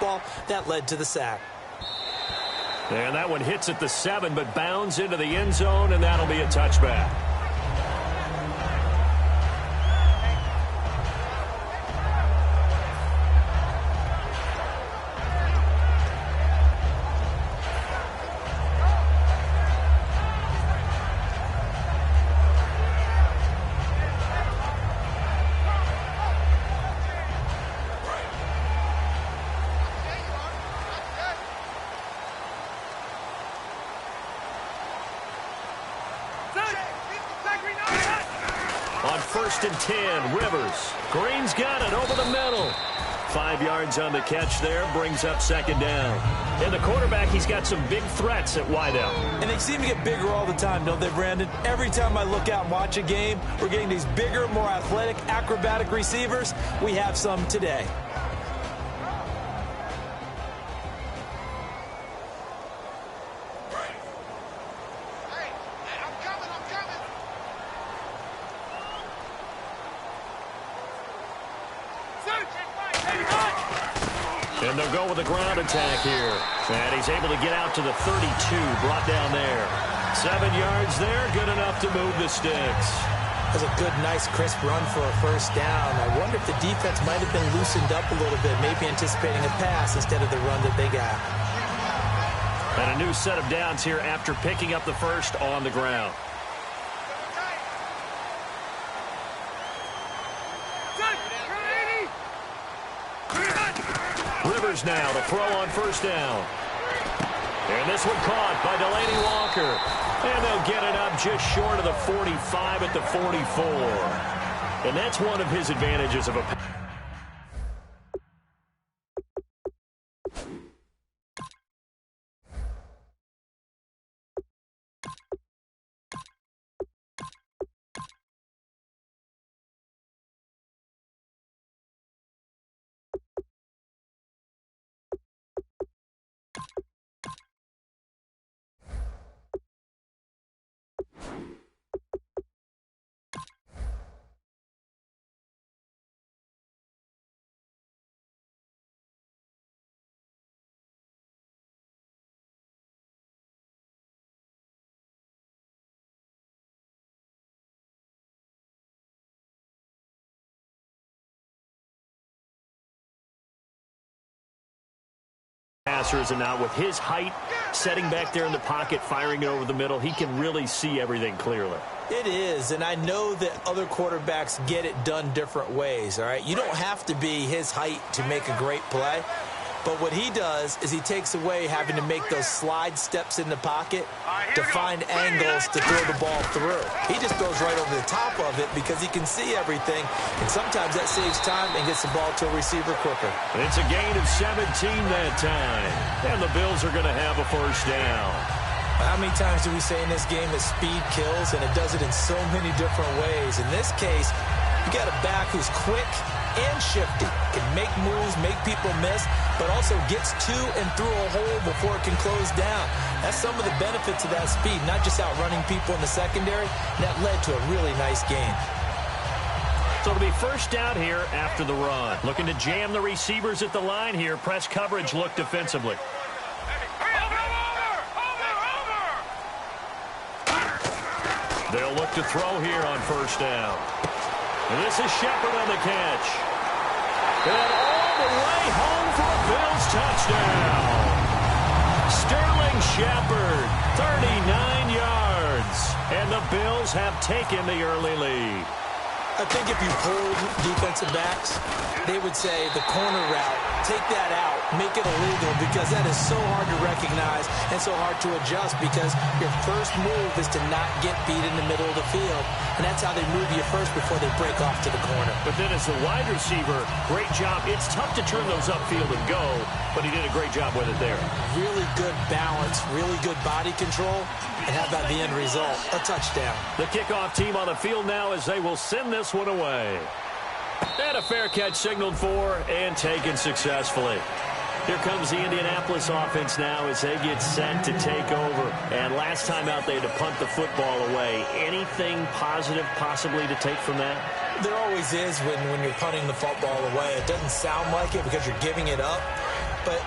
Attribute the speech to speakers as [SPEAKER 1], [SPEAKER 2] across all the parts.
[SPEAKER 1] football. That led to the sack.
[SPEAKER 2] And that one hits at the 7, but bounds into the end zone, and that'll be a touchback. On 1st and 10, Rivers. Green's got it over the middle. 5 yards on the catch there, brings up 2nd down. And the quarterback, he's got some big threats at wideout.
[SPEAKER 1] And they seem to get bigger all the time, don't they, Brandon? Every time I look out and watch a game, we're getting these bigger, more athletic, acrobatic receivers. We have some today.
[SPEAKER 2] And they'll go with a ground attack here. And he's able to get out to the 32, brought down there. 7 yards there, good enough to move the sticks.
[SPEAKER 1] That's a good, nice, crisp run for a 1st down. I wonder if the defense might have been loosened up a little bit, maybe anticipating a pass instead of the run that they got.
[SPEAKER 2] And a new set of downs here after picking up the 1st on the ground. Rivers now to throw on 1st down. And this one caught by Delaney Walker. And they'll get it up just short of the 45 at the 44. And that's one of his advantages of a... Passers, and now with his height, setting back there in the pocket, firing it over the middle, he can really see everything clearly.
[SPEAKER 1] It is, and I know that other quarterbacks get it done different ways, all right? You don't have to be his height to make a great play, but what he does is he takes away having to make those slide steps in the pocket to find angles to throw the ball through. He just throws right over the top of it because he can see everything, and sometimes that saves time and gets the ball to a receiver quicker.
[SPEAKER 2] It's a gain of 17 that time, and the Bills are going to have a 1st down.
[SPEAKER 1] How many times do we say in this game that speed kills, and it does it in so many different ways? In this case, you got a back who's quick and shifty, can make moves, make people miss, but also gets to and through a hole before it can close down. That's some of the benefits of that speed, not just outrunning people in the secondary. That led to a really nice game.
[SPEAKER 2] So it'll be 1st down here after the run. Looking to jam the receivers at the line here. Press coverage look defensively. They'll look to throw here on 1st down. And this is Shepard on the catch. And all the way home for a Bills touchdown. Sterling Shepard, 39 yards. And the Bills have taken the early lead.
[SPEAKER 1] I think if you pulled defensive backs, they would say the corner route, take that out, make it illegal, because that is so hard to recognize and so hard to adjust, because your first move is to not get beat in the middle of the field, and that's how they move you first before they break off to the corner.
[SPEAKER 2] But then as the wide receiver, great job. It's tough to turn those upfield and go, but he did a great job with it there.
[SPEAKER 1] Really good balance, really good body control, and how about the end result? A touchdown.
[SPEAKER 2] The kickoff team on the field now as they will send this one away. And a fair catch signaled for and taken successfully. Here comes the Indianapolis offense now as they get set to take over. And last time out, they had to punt the football away. Anything positive possibly to take from that?
[SPEAKER 1] There always is when you're punting the football away. It doesn't sound like it because you're giving it up. but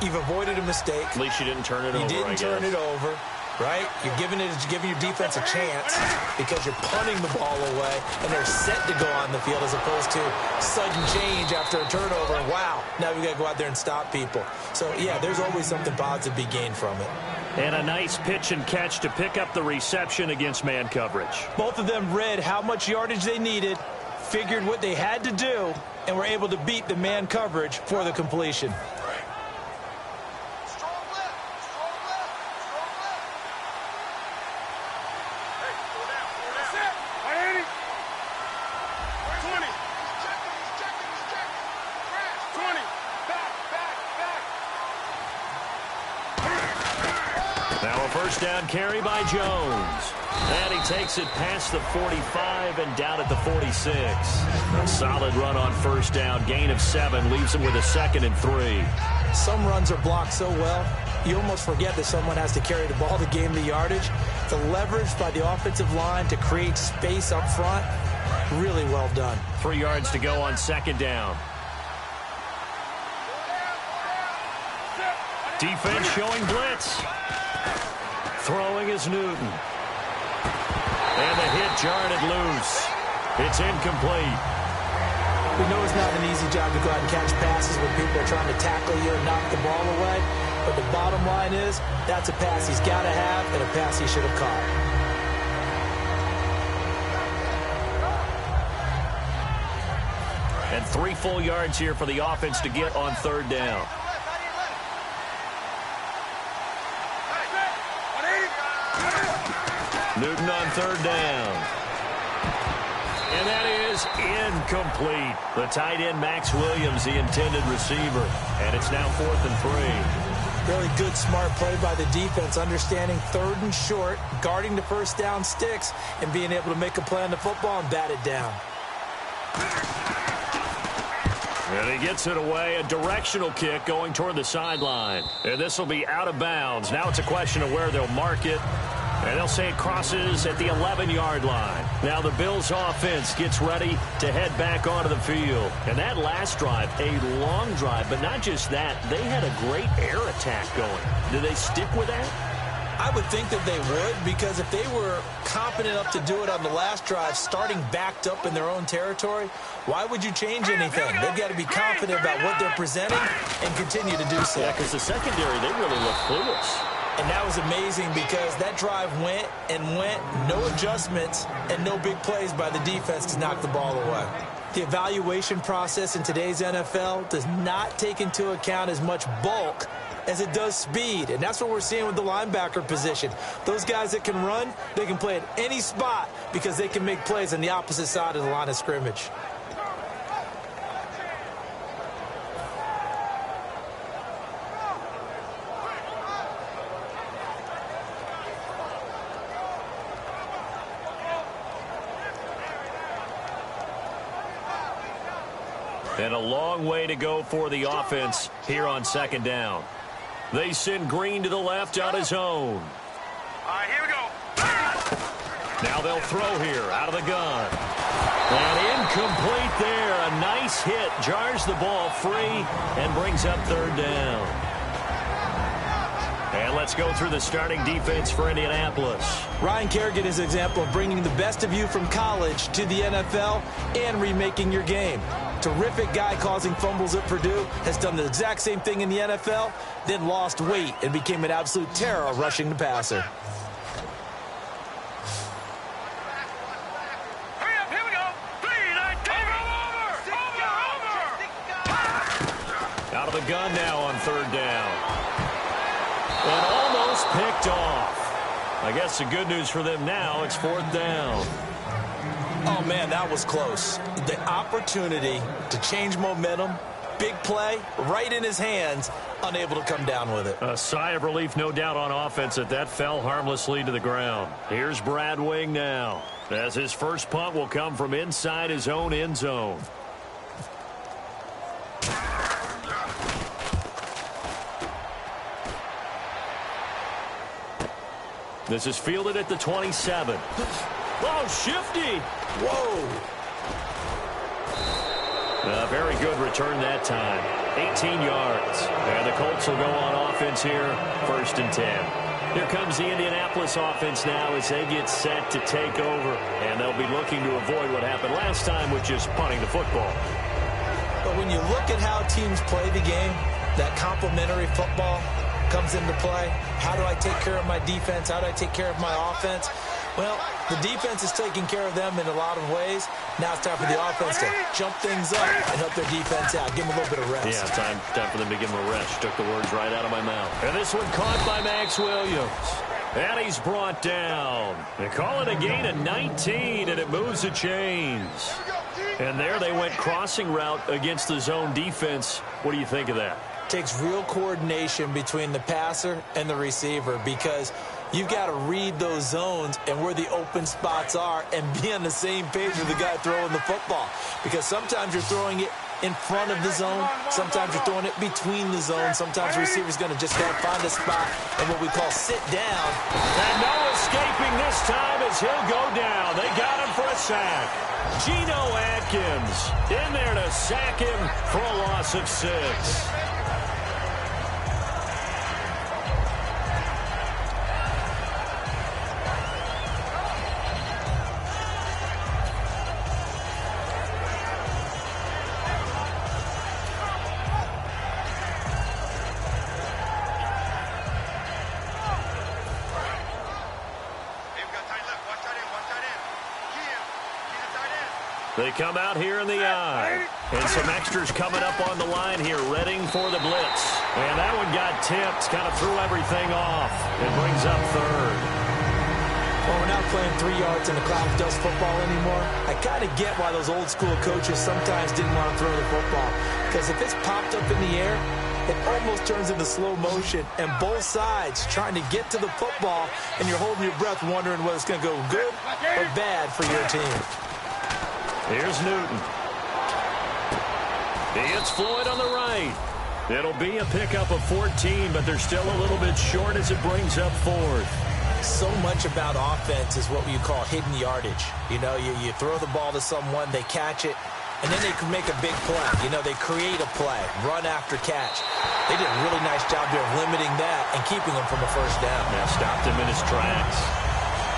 [SPEAKER 1] you've avoided a mistake.
[SPEAKER 2] At least you didn't turn it over,
[SPEAKER 1] You didn't turn it over, right? You're giving your defense a chance because you're punting the ball away, and they're set to go on the field as opposed to sudden change after a turnover. And wow, now we got to go out there and stop people. So, yeah, there's always something positive to be gained from it.
[SPEAKER 2] And a nice pitch and catch to pick up the reception against man coverage.
[SPEAKER 1] Both of them read how much yardage they needed, figured what they had to do, and were able to beat the man coverage for the completion.
[SPEAKER 2] Now a first down carry by Jones. And he takes it past the 45 and down at the 46. A solid run on first down. Gain of 7 leaves him with a 2nd and 3.
[SPEAKER 1] Some runs are blocked so well, you almost forget that someone has to carry the ball to gain the yardage. The leverage by the offensive line to create space up front, really well done.
[SPEAKER 2] 3 yards to go on 2nd down. Defense showing blitz. Throwing is Newton. And the hit jarred it loose. It's incomplete.
[SPEAKER 1] We know it's not an easy job to go out and catch passes when people are trying to tackle you and knock the ball away. But the bottom line is, that's a pass he's got to have and a pass he should have caught.
[SPEAKER 2] And 3 full yards here for the offense to get on 3rd down. Newton on 3rd down. And that is incomplete. The tight end, Max Williams, the intended receiver. And it's now 4th and 3.
[SPEAKER 1] Really good, smart play by the defense, understanding 3rd and short, guarding the first down sticks, and being able to make a play on the football and bat it down.
[SPEAKER 2] And he gets it away, a directional kick going toward the sideline. And this will be out of bounds. Now it's a question of where they'll mark it. And they'll say it crosses at the 11-yard line. Now the Bills offense gets ready to head back onto the field. And that last drive, a long drive, but not just that. They had a great air attack going. Do they stick with that?
[SPEAKER 1] I would think that they would, because if they were confident enough to do it on the last drive, starting backed up in their own territory, why would you change anything? They've got to be confident about what they're presenting and continue to do so.
[SPEAKER 2] Yeah, because the secondary, they really look clueless.
[SPEAKER 1] And that was amazing because that drive went and went, no adjustments and no big plays by the defense to knock the ball away. The evaluation process in today's NFL does not take into account as much bulk as it does speed, and that's what we're seeing with the linebacker position. Those guys that can run, they can play at any spot because they can make plays on the opposite side of the line of scrimmage.
[SPEAKER 2] And a long way to go for the offense here on 2nd down. They send Green to the left on his own.
[SPEAKER 3] All right, here we go.
[SPEAKER 2] Now they'll throw here out of the gun. And incomplete there. A nice hit. Jars the ball free and brings up 3rd down. And let's go through the starting defense for Indianapolis.
[SPEAKER 1] Ryan Kerrigan is an example of bringing the best of you from college to the NFL and remaking your game. Terrific guy causing fumbles at Purdue, has done the exact same thing in the NFL, then lost weight and became an absolute terror rushing the passer.
[SPEAKER 3] Hurry up, here we go. 3, 19. Over.
[SPEAKER 2] Out of the gun now on 3rd down. And almost picked off. I guess the good news for them now, it's 4th down.
[SPEAKER 1] Oh, man, that was close. The opportunity to change momentum, big play, right in his hands, unable to come down with it.
[SPEAKER 2] A sigh of relief, no doubt, on offense that fell harmlessly to the ground. Here's Brad Wing now, as his first punt will come from inside his own end zone. This is fielded at the 27. Oh, shifty.
[SPEAKER 1] Whoa.
[SPEAKER 2] A very good return that time. 18 yards. And the Colts will go on offense here, 1st and 10. Here comes the Indianapolis offense now as they get set to take over. And they'll be looking to avoid what happened last time, which is punting the football.
[SPEAKER 1] But when you look at how teams play the game, that complementary football comes into play. How do I take care of my defense? How do I take care of my offense? Well, the defense is taking care of them in a lot of ways. Now it's time for the offense to jump things up and help their defense out. Give them a little bit of rest.
[SPEAKER 2] Yeah, time for them to give them a rest. Took the words right out of my mouth. And this one caught by Max Williams. And he's brought down. They call it a gain of 19, and it moves the chains. And there they went crossing route against the zone defense. What do you think of that?
[SPEAKER 1] Takes real coordination between the passer and the receiver because you've got to read those zones and where the open spots are and be on the same page with the guy throwing the football. Because sometimes you're throwing it in front of the zone. Sometimes you're throwing it between the zones. Sometimes the receiver's going to just got to find a spot and what we call sit down.
[SPEAKER 2] And no escaping this time as he'll go down. They got him for a sack. Geno Atkins in there to sack him for a loss of 6. They come out here in the eye. And some extras coming up on the line here, readying for the blitz. And that one got tipped, kind of threw everything off. It brings up 3rd.
[SPEAKER 1] Well, we're not playing 3 yards in the cloud of dust football anymore. I kind of get why those old school coaches sometimes didn't want to throw the football. Because if it's popped up in the air, it almost turns into slow motion. And both sides trying to get to the football, and you're holding your breath wondering whether it's going to go good or bad for your team.
[SPEAKER 2] Here's Newton. It's Floyd on the right. It'll be a pickup of 14, but they're still a little bit short as it brings up 4th.
[SPEAKER 1] So much about offense is what you call hidden yardage. You know, you throw the ball to someone, they catch it, and then they can make a big play. You know, they create a play, run after catch. They did a really nice job there of limiting that and keeping him from a 1st down.
[SPEAKER 2] Now stopped him in his tracks.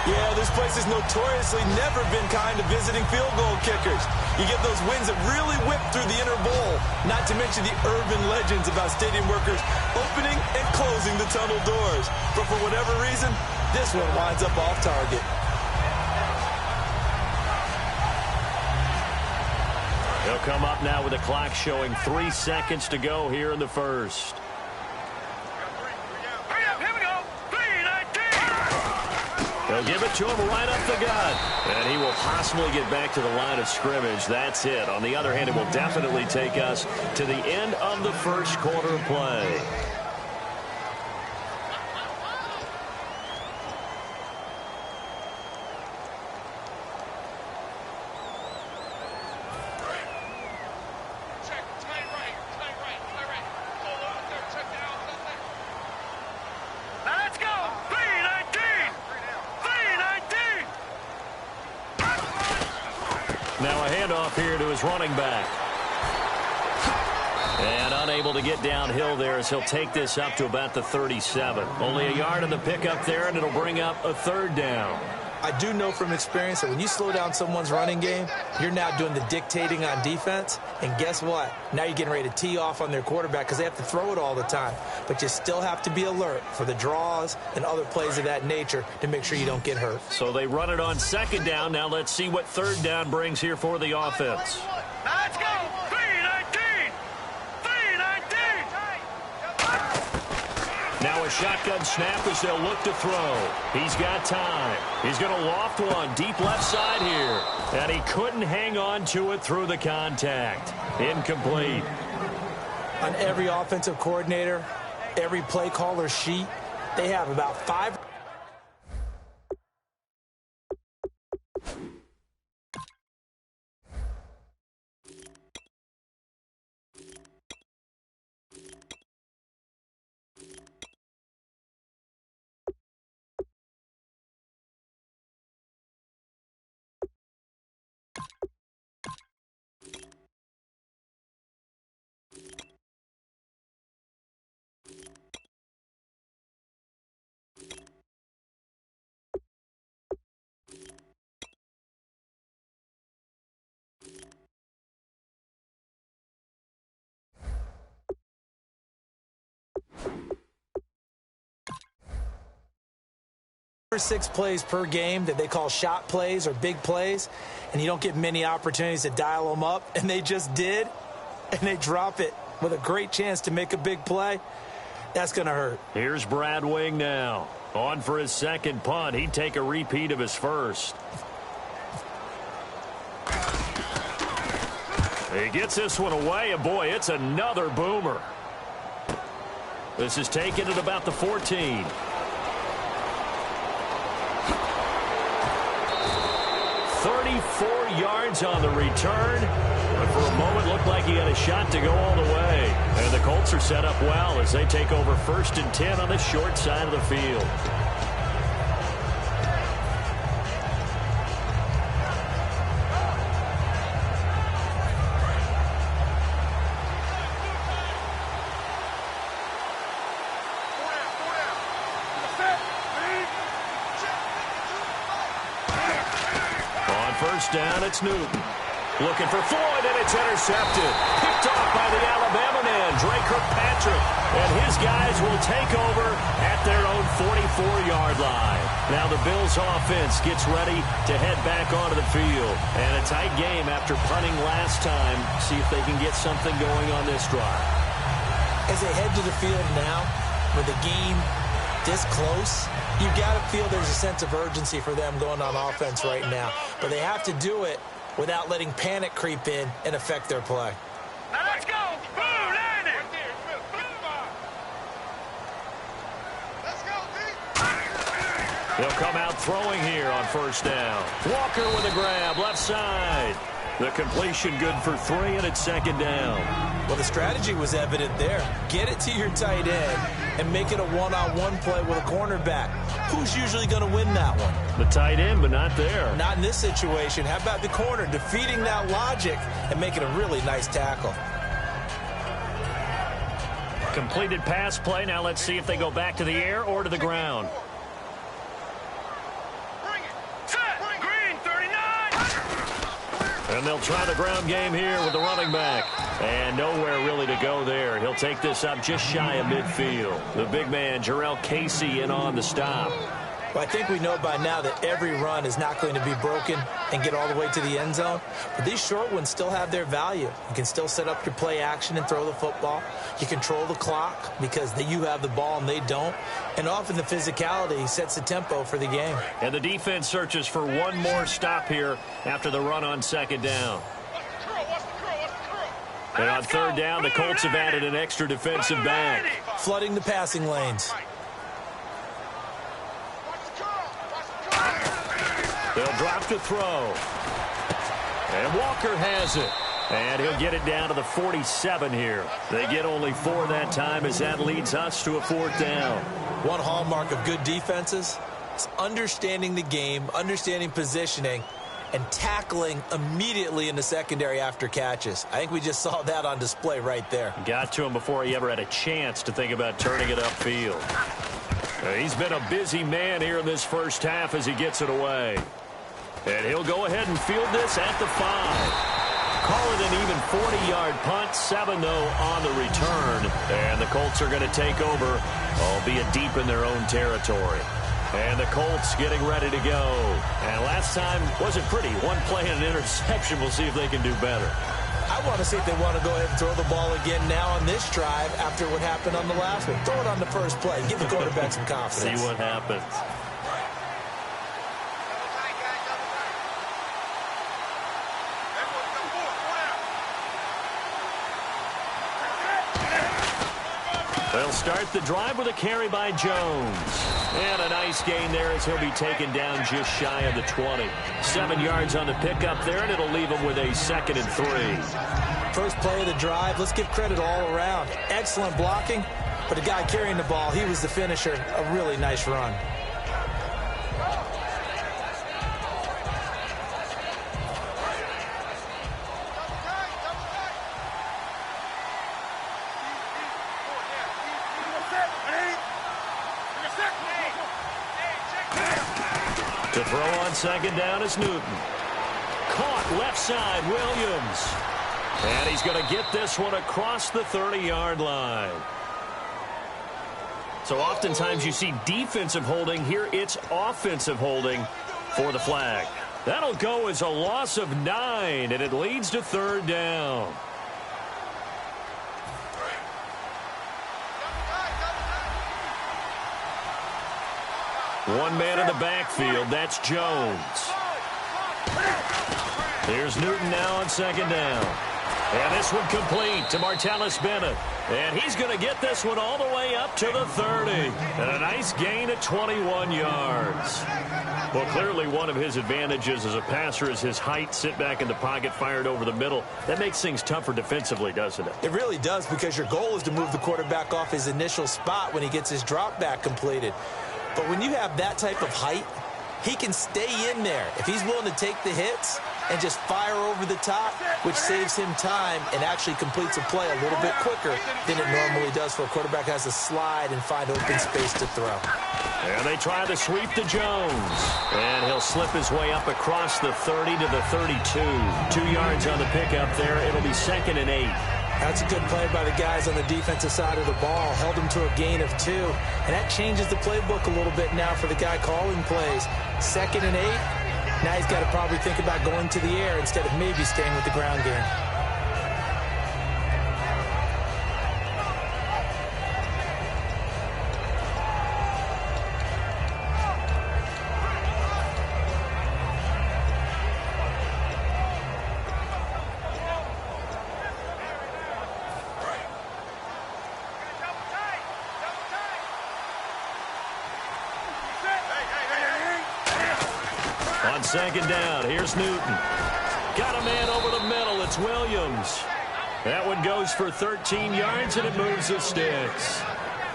[SPEAKER 1] Yeah, this place has notoriously never been kind to visiting field goal kickers. You get those wins that really whip through the inner bowl, not to mention the urban legends about stadium workers opening and closing the tunnel doors. But for whatever reason, this one winds up off target.
[SPEAKER 2] He'll come up now with the clock showing 3 seconds to go here in the 1st. They'll give it to him right up the gut. And he will possibly get back to the line of scrimmage. That's it. On the other hand, it will definitely take us to the end of the 1st quarter of play. Now a handoff here to his running back. And unable to get downhill there as he'll take this up to about the 37. Only a yard in the pickup there, and it'll bring up a 3rd down.
[SPEAKER 1] I do know from experience that when you slow down someone's running game, you're now doing the dictating on defense. And guess what? Now you're getting ready to tee off on their quarterback because they have to throw it all the time. But you still have to be alert for the draws and other plays of that nature to make sure you don't get hurt.
[SPEAKER 2] So they run it on 2nd down. Now let's see what 3rd down brings here for the offense.
[SPEAKER 3] Let's go! 3-19! 3-19!
[SPEAKER 2] Now a shotgun snap as they'll look to throw. He's got time. He's going to loft one deep left side here. And he couldn't hang on to it through the contact. Incomplete.
[SPEAKER 1] On every offensive coordinator, every play caller sheet, they have about 5 6 plays per game that they call shot plays or big plays, and you don't get many opportunities to dial them up, and they just did, and they drop it with a great chance to make a big play, that's going to hurt.
[SPEAKER 2] Here's Brad Wing now. On for his second punt. He'd take a repeat of his first. He gets this one away, and boy, it's another boomer. This is taken at about the 14. 34 yards on the return, but for a moment looked like he had a shot to go all the way. And the Colts are set up well as they take over 1st and 10 on the short side of the field. Down, it's Newton. Looking for Floyd, and it's intercepted. Picked off by the Alabama man, Dre Kirkpatrick. And his guys will take over at their own 44-yard line. Now the Bills' offense gets ready to head back onto the field. And a tight game after punting last time. See if they can get something going on this drive.
[SPEAKER 1] As they head to the field now, with the game this close, you got to feel there's a sense of urgency for them going on offense right now. But they have to do it without letting panic creep in and affect their play.
[SPEAKER 3] Now let's go. Boom, land it. Let's go, D.
[SPEAKER 2] They'll come out throwing here on 1st down. Walker with a grab, left side. The completion good for 3, and it's 2nd down.
[SPEAKER 1] Well, the strategy was evident there. Get it to your tight end and make it a one-on-one play with a cornerback. Who's usually going to win that one?
[SPEAKER 2] The tight end, but not there.
[SPEAKER 1] Not in this situation. How about the corner defeating that logic and making a really nice tackle?
[SPEAKER 2] Completed pass play. Now let's see if they go back to the air or to the ground. And they'll try the ground game here with the running back. And nowhere really to go there. He'll take this up just shy of midfield. The big man, Jarrell Casey, in on the stop.
[SPEAKER 1] Well, I think we know by now that every run is not going to be broken and get all the way to the end zone. But these short ones still have their value. You can still set up your play action and throw the football. You control the clock because you have the ball and they don't. And often the physicality sets the tempo for the game.
[SPEAKER 2] And the defense searches for one more stop here after the run on 2nd down. And on 3rd down, the Colts have added an extra defensive back.
[SPEAKER 1] Flooding the passing lanes.
[SPEAKER 2] They'll drop to throw. And Walker has it. And he'll get it down to the 47 here. They get only 4 that time as that leads us to a 4th down.
[SPEAKER 1] One hallmark of good defenses is understanding the game, understanding positioning, and tackling immediately in the secondary after catches. I think we just saw that on display right there.
[SPEAKER 2] Got to him before he ever had a chance to think about turning it upfield. He's been a busy man here in this first half as he gets it away. And he'll go ahead and field this at the 5. Call it an even 40-yard punt, 7 though on the return. And the Colts are going to take over, albeit deep in their own territory. And the Colts getting ready to go. And last time wasn't pretty. One play and an interception. We'll see if they can do better.
[SPEAKER 1] I want to see if they want to go ahead and throw the ball again now on this drive after what happened on the last one. Throw it on the first play. Give the quarterback some confidence.
[SPEAKER 2] See what happens. They'll start the drive with a carry by Jones. And a nice gain there as he'll be taken down just shy of the 20. 7 yards on the pickup there, and it'll leave him with a 2nd and 3.
[SPEAKER 1] First play of the drive, let's give credit all around. Excellent blocking, but the guy carrying the ball, he was the finisher. A really nice run.
[SPEAKER 2] To throw on 2nd down is Newton. Caught left side, Williams. And he's going to get this one across the 30-yard line. So oftentimes you see defensive holding. Here it's offensive holding for the flag. That'll go as a loss of 9, and it leads to 3rd down. One man in the backfield. That's Jones. Here's Newton now on 2nd down. And this one complete to Martellus Bennett. And he's going to get this one all the way up to the 30. And a nice gain of 21 yards. Well, clearly one of his advantages as a passer is his height. Sit back in the pocket, fired over the middle. That makes things tougher defensively, doesn't it?
[SPEAKER 1] It really does, because your goal is to move the quarterback off his initial spot when he gets his drop back completed. But when you have that type of height, he can stay in there. If he's willing to take the hits and just fire over the top, which saves him time and actually completes a play a little bit quicker than it normally does for a quarterback who has to slide and find open space to throw.
[SPEAKER 2] And they try to sweep to Jones. And he'll slip his way up across the 30 to the 32. 2 yards on the pickup there. It'll be 2nd and 8.
[SPEAKER 1] That's a good play by the guys on the defensive side of the ball. Held him to a gain of 2. And that changes the playbook a little bit now for the guy calling plays. 2nd and 8. Now he's got to probably think about going to the air instead of maybe staying with the ground game.
[SPEAKER 2] On 2nd down, here's Newton. Got a man over the middle. It's Williams. That one goes for 13 yards, and it moves the sticks.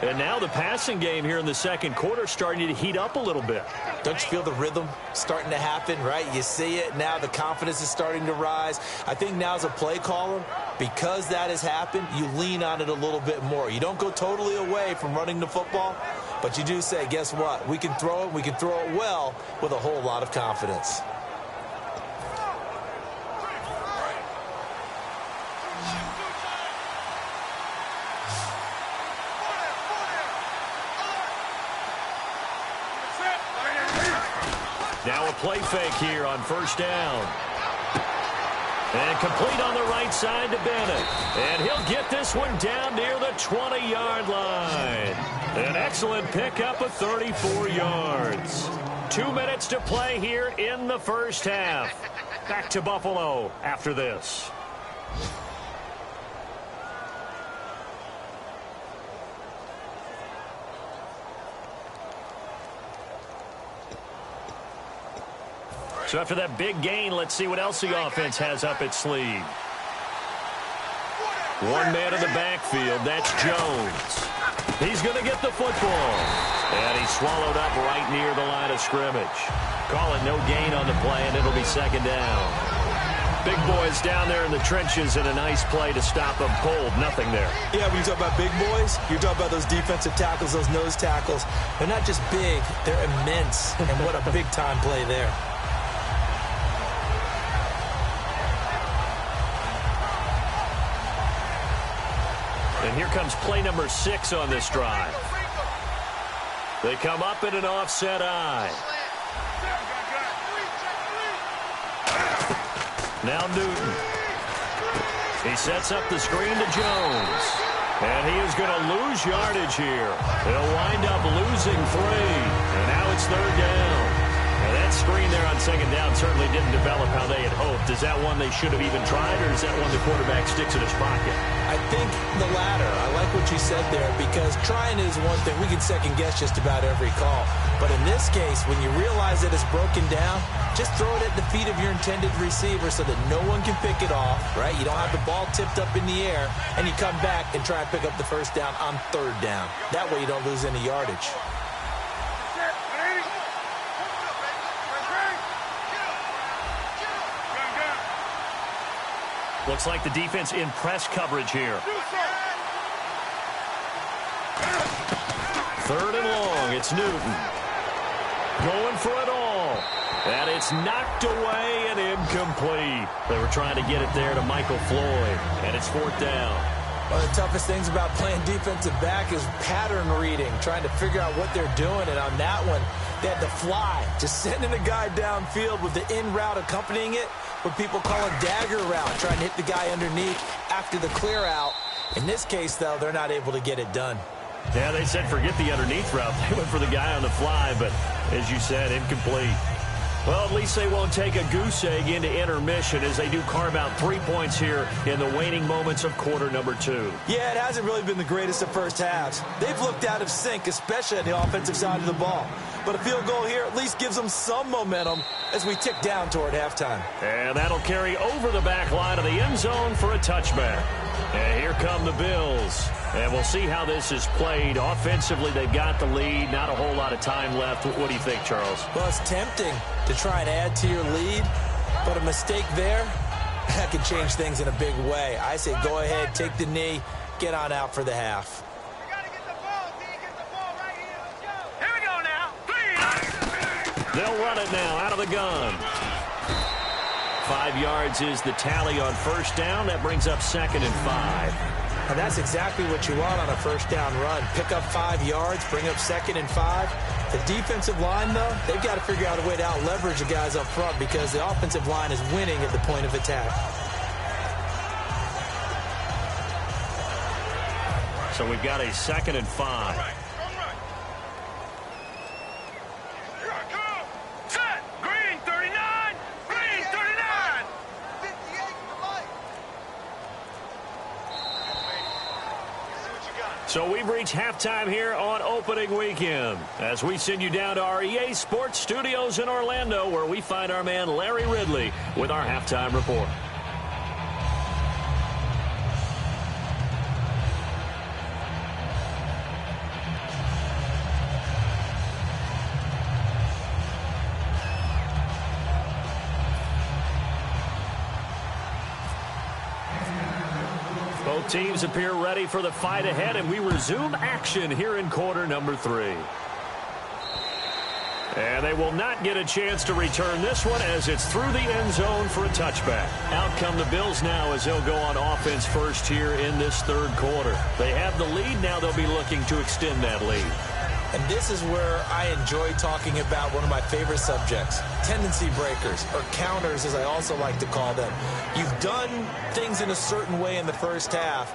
[SPEAKER 2] And now the passing game here in the 2nd quarter starting to heat up a little bit.
[SPEAKER 1] Don't you feel the rhythm starting to happen, right? You see it now. The confidence is starting to rise. I think now as a play caller, because that has happened, you lean on it a little bit more. You don't go totally away from running the football, but you do say, guess what? We can throw it. We can throw it well with a whole lot of confidence.
[SPEAKER 2] Now a play fake here on 1st down. And complete on the right side to Bennett. And he'll get this one down near the 20-yard line. An excellent pickup of 34 yards. 2 minutes to play here in the 1st half. Back to Buffalo after this. So after that big gain, let's see what else the offense has up its sleeve. One man in the backfield, that's Jones. He's going to get the football. And he's swallowed up right near the line of scrimmage. Call it no gain on the play, and it'll be 2nd down. Big boys down there in the trenches, and a nice play to stop them cold. Nothing there.
[SPEAKER 1] Yeah, when you talk about big boys, you're talking about those defensive tackles, those nose tackles. They're not just big, they're immense. And what a big-time play there.
[SPEAKER 2] And here comes play number 6 on this drive. They come up in an offset eye. Now Newton. He sets up the screen to Jones. And he is going to lose yardage here. He'll wind up losing 3. And now it's 3rd down. And that screen there on 2nd down certainly didn't develop how they had hoped. Is that one they should have even tried, or is that one the quarterback sticks in his pocket?
[SPEAKER 1] I think the latter. I like what you said there, because trying is one thing. We can second-guess just about every call. But in this case, when you realize that it's broken down, just throw it at the feet of your intended receiver so that no one can pick it off, right? You don't have the ball tipped up in the air, and you come back and try and pick up the 1st down on 3rd down. That way you don't lose any yardage.
[SPEAKER 2] Looks like the defense in press coverage here. 3rd and long. It's Newton. Going for it all. And it's knocked away and incomplete. They were trying to get it there to Michael Floyd. And it's 4th down.
[SPEAKER 1] One of the toughest things about playing defensive back is pattern reading, trying to figure out what they're doing. And on that one, they had to fly, just sending a guy downfield with the in route accompanying it, what people call a dagger route, trying to hit the guy underneath after the clear out. In this case, though, they're not able to get it done.
[SPEAKER 2] Yeah, they said forget the underneath route. They went for the guy on the fly, but as you said, incomplete. Well, at least they won't take a goose egg into intermission as they do carve out 3 points here in the waning moments of quarter number 2.
[SPEAKER 1] Yeah, it hasn't really been the greatest of first halves. They've looked out of sync, especially on the offensive side of the ball. But a field goal here at least gives them some momentum as we tick down toward halftime.
[SPEAKER 2] And that'll carry over the back line of the end zone for a touchback. And here come the Bills. And we'll see how this is played. Offensively, they've got the lead. Not a whole lot of time left. What do you think, Charles?
[SPEAKER 1] Well, it's tempting to try and add to your lead, but a mistake there, that could change things in a big way. I say go ahead, take the knee, get on out for the half.
[SPEAKER 3] You gotta get the ball, D. Get the ball right here. Let's go. Here we go now. 3.
[SPEAKER 2] They'll run it now out of the gun. 5 yards is the tally on first down. That brings up 2nd and 5.
[SPEAKER 1] And that's exactly what you want on a first down run. Pick up 5 yards, bring up 2nd and 5. The defensive line, though, they've got to figure out a way to out-leverage the guys up front because the offensive line is winning at the point of attack.
[SPEAKER 2] So we've got a 2nd and 5.
[SPEAKER 3] All right. Here I come. Set. Green 39. Green 39. 58 for life. See what you got.
[SPEAKER 2] So we've reached halftime here on opening weekend as we send you down to our EA Sports Studios in Orlando where we find our man Larry Ridley with our halftime report. Both teams appear ready for the fight ahead, and we resume action here in quarter number 3. And they will not get a chance to return this one as it's through the end zone for a touchback. Out come the Bills now as they'll go on offense first here in this third quarter. They have the lead. Now they'll be looking to extend that lead.
[SPEAKER 1] And this is where I enjoy talking about one of my favorite subjects, tendency breakers, or counters as I also like to call them. You've done things in a certain way in the first half,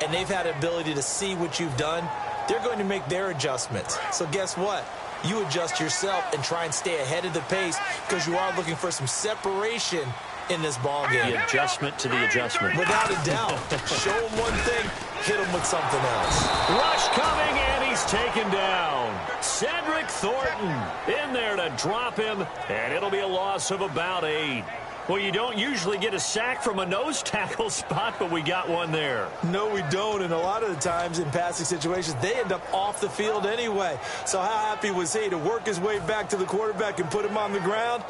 [SPEAKER 1] and they've had the ability to see what you've done. They're going to make their adjustments. So guess what? You adjust yourself and try and stay ahead of the pace because you are looking for some separation in this ball game.
[SPEAKER 2] The adjustment to the adjustment.
[SPEAKER 1] Without a doubt. Show them one thing, hit them with something else.
[SPEAKER 2] Rush coming, and he's taken down. Cedric Thornton in there to drop him, and it'll be a loss of about 8. Well, you don't usually get a sack from a nose tackle spot, but we got one there.
[SPEAKER 1] No, we don't, and a lot of the times in passing situations, they end up off the field anyway. So how happy was he to work his way back to the quarterback and put him on the ground?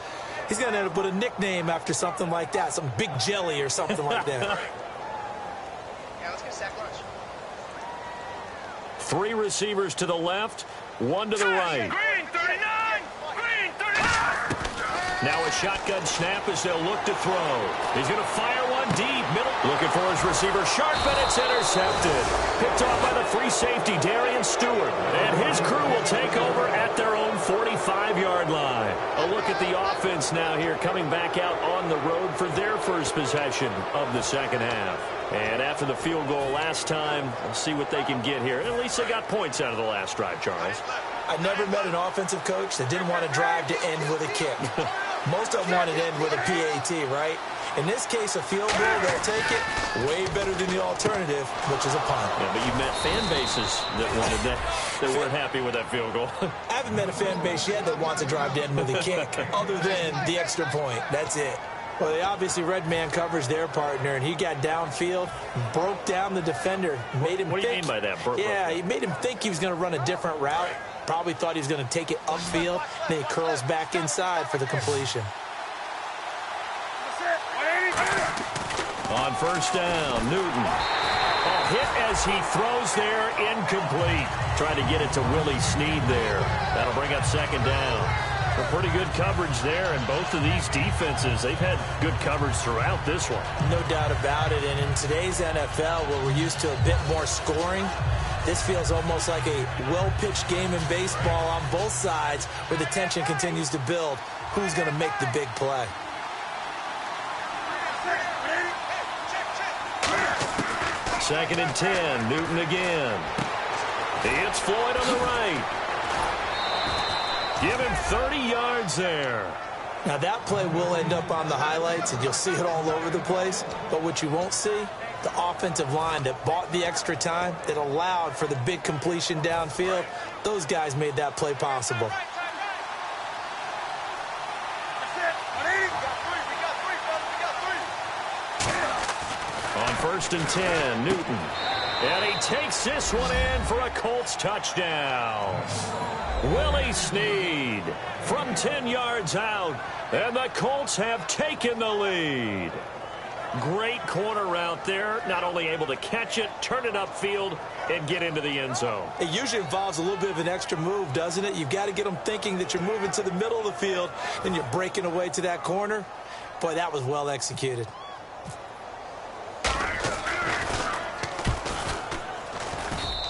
[SPEAKER 1] He's going to end up with a nickname after something like that, some Big Jelly or something like that.
[SPEAKER 3] Yeah, let's get a sack lunch.
[SPEAKER 2] 3 receivers to the left, 1 to the right.
[SPEAKER 3] Green 39. Green 39.
[SPEAKER 2] Now a shotgun snap as they'll look to throw. He's going to fire one deep, middle. Looking for his receiver, sharp, and it's intercepted. Picked off by the free safety, Darian Stewart. And his crew will take over at their own 45-yard line. A look at the offense now here, coming back out on the road for their first possession of the second half. And after the field goal last time, we'll see what they can get here. At least they got points out of the last drive, Charles.
[SPEAKER 1] I never met an offensive coach that didn't want to drive to end with a kick. Most of them want to end with a PAT, right? In this case, a field goal, they'll take it. Way better than the alternative, which is a punt.
[SPEAKER 2] Yeah, but you've met fan bases that wanted that, that weren't happy with that field goal.
[SPEAKER 1] I haven't met a fan base yet that wants to drive to end with a kick, other than the extra point. That's it. Well, they obviously red man coverage their partner, and he got downfield, broke down the defender, made him
[SPEAKER 2] What do you
[SPEAKER 1] think.
[SPEAKER 2] mean by that?
[SPEAKER 1] Yeah, he made him think he was going to run a different route. Probably thought he was going to take it upfield. Then he curls back inside for the completion.
[SPEAKER 2] On first down, Newton. A hit as he throws there, incomplete. Trying to get it to Willie Snead there. That'll bring up second down. Some pretty good coverage there, and both of these defenses, they've had good coverage throughout this one.
[SPEAKER 1] No doubt about it, and in today's NFL, where we're used to a bit more scoring, this feels almost like a well-pitched game in baseball on both sides where the tension continues to build. Who's going to make the big play?
[SPEAKER 2] Second and 10, Newton again. He hits Floyd on the right. Give him 30 yards there.
[SPEAKER 1] Now that play will end up on the highlights, and you'll see it all over the place. But what you won't see, the offensive line that bought the extra time, that allowed for the big completion downfield, those guys made that play possible.
[SPEAKER 2] On first and 10, Newton. And he takes this one in for a Colts touchdown. Willie Snead from 10 yards out, and the Colts have taken the lead. Great corner route there, not only able to catch it, turn it upfield, and get into the end zone.
[SPEAKER 1] It usually involves a little bit of an extra move, doesn't it? You've got to get them thinking that you're moving to the middle of the field, and you're breaking away to that corner. Boy, that was well executed.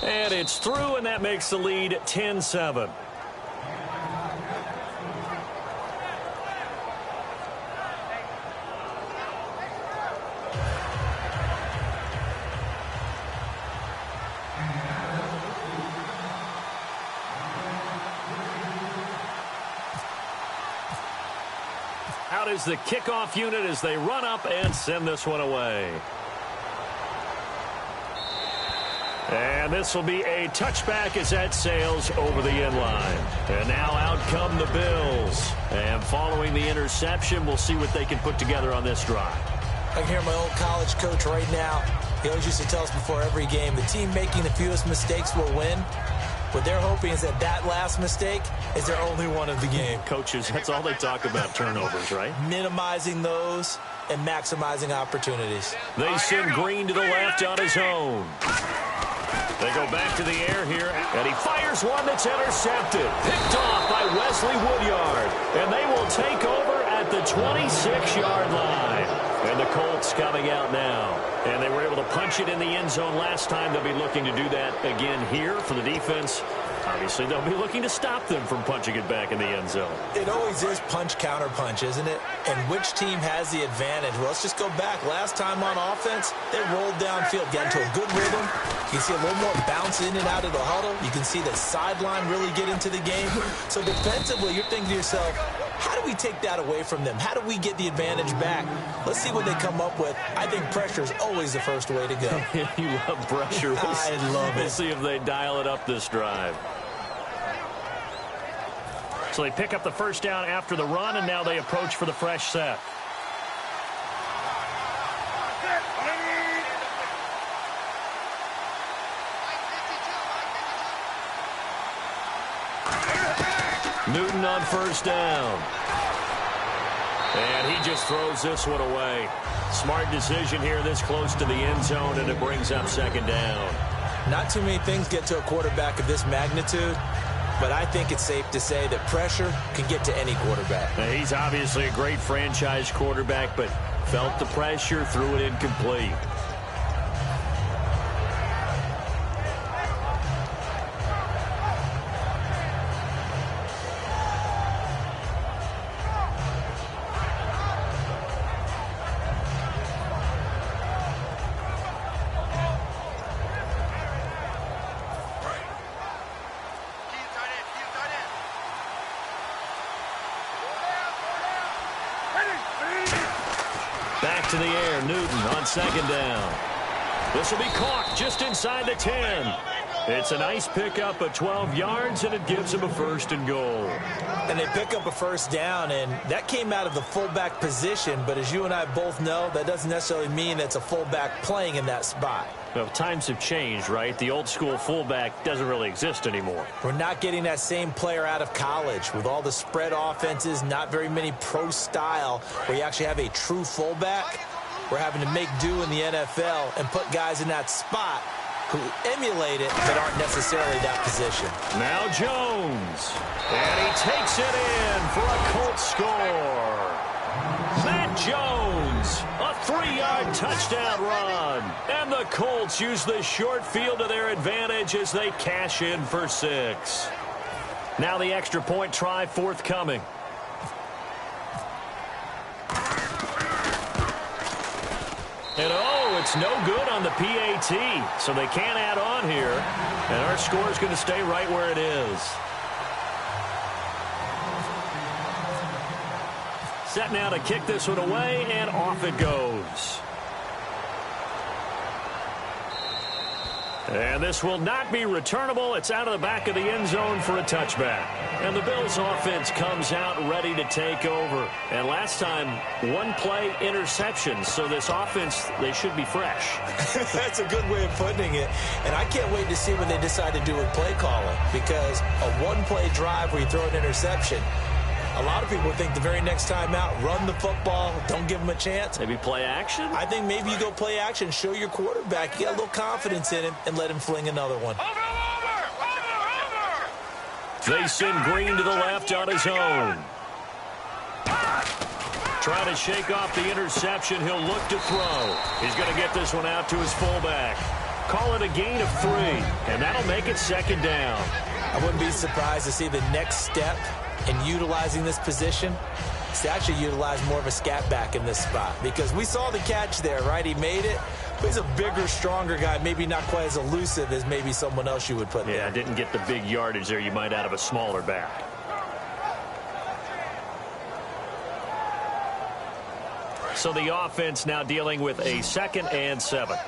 [SPEAKER 2] And it's through, and that makes the lead 10-7. Out is the kickoff unit as they run up and send this one away. And this will be a touchback as that sails over the end line. And now out come the Bills. And following the interception, we'll see what they can put together on this drive.
[SPEAKER 1] I can hear my old college coach right now. He always used to tell us before every game, the team making the fewest mistakes will win. What they're hoping is that that last mistake is their only one of the game.
[SPEAKER 2] Coaches, that's all they talk about, turnovers, right?
[SPEAKER 1] Minimizing those and maximizing opportunities.
[SPEAKER 2] They send Green to the left on his own. They go back to the air here, and he fires one that's intercepted. Picked off by Wesley Woodyard. And they will take over at the 26-yard line. And the Colts coming out now. And they were able to punch it in the end zone last time. They'll be looking to do that again here for the defense. Obviously, they'll be looking to stop them from punching it back in the end zone.
[SPEAKER 1] It always is punch, counter punch, isn't it? And which team has the advantage? Well, let's just go back. Last time on offense, they rolled downfield, got into a good rhythm. You can see a little more bounce in and out of the huddle. You can see the sideline really get into the game. So defensively, you're thinking to yourself, how do we take that away from them? How do we get the advantage back? Let's see what they come up with. I think pressure is always the first way to go.
[SPEAKER 2] You love pressure.
[SPEAKER 1] I love it.
[SPEAKER 2] We'll see if they dial it up this drive. So they pick up the first down after the run, and now they approach for the fresh set. Newton on first down. And he just throws this one away. Smart decision here this close to the end zone, and it brings up second down.
[SPEAKER 1] Not too many things get to a quarterback of this magnitude, but I think it's safe to say that pressure can get to any quarterback.
[SPEAKER 2] Now, he's obviously a great franchise quarterback, but felt the pressure, threw it incomplete. To the air, Newton on second down. This will be caught just inside the 10. It's a nice pickup of 12 yards, and it gives him a first and goal.
[SPEAKER 1] And they pick up a first down, and that came out of the fullback position, but as you and I both know, that doesn't necessarily mean it's a fullback playing in that spot.
[SPEAKER 2] Well, times have changed, right? The old school fullback doesn't really exist anymore.
[SPEAKER 1] We're not getting that same player out of college with all the spread offenses, not very many pro style where you actually have a true fullback. We're having to make do in the NFL and put guys in that spot who emulate it but aren't necessarily that position.
[SPEAKER 2] Now Jones. And he takes it in for a Colts score. Matt Jones, a 3-yard touchdown run. And the Colts use the short field to their advantage as they cash in for 6. Now the extra point try forthcoming. And it's no good on the PAT, so they can't add on here. And our score is going to stay right where it is. Set now to kick this one away, and off it goes. And this will not be returnable. It's out of the back of the end zone for a touchback. And the Bills offense comes out ready to take over. And last time, one play interception. So this offense, they should be fresh.
[SPEAKER 1] That's a good way of putting it. And I can't wait to see what they decide to do with play calling. Because a one-play drive where you throw an interception, a lot of people think the very next time out, run the football, don't give them a chance.
[SPEAKER 2] Maybe play action?
[SPEAKER 1] I think maybe you go play action, show your quarterback, you got a little confidence in him, and let him fling another one.
[SPEAKER 3] Over!
[SPEAKER 2] They send Green to the left on his own. Try to shake off the interception. He'll look to throw. He's going to get this one out to his fullback. Call it a gain of 3, and that'll make it second down.
[SPEAKER 1] I wouldn't be surprised to see the next step in utilizing this position is to actually utilize more of a scat back in this spot, because we saw the catch there, right? He made it, but he's a bigger, stronger guy, maybe not quite as elusive as maybe someone else you would put there.
[SPEAKER 2] Yeah, didn't get the big yardage there you might out of a smaller back. So the offense now dealing with a 2nd and 7.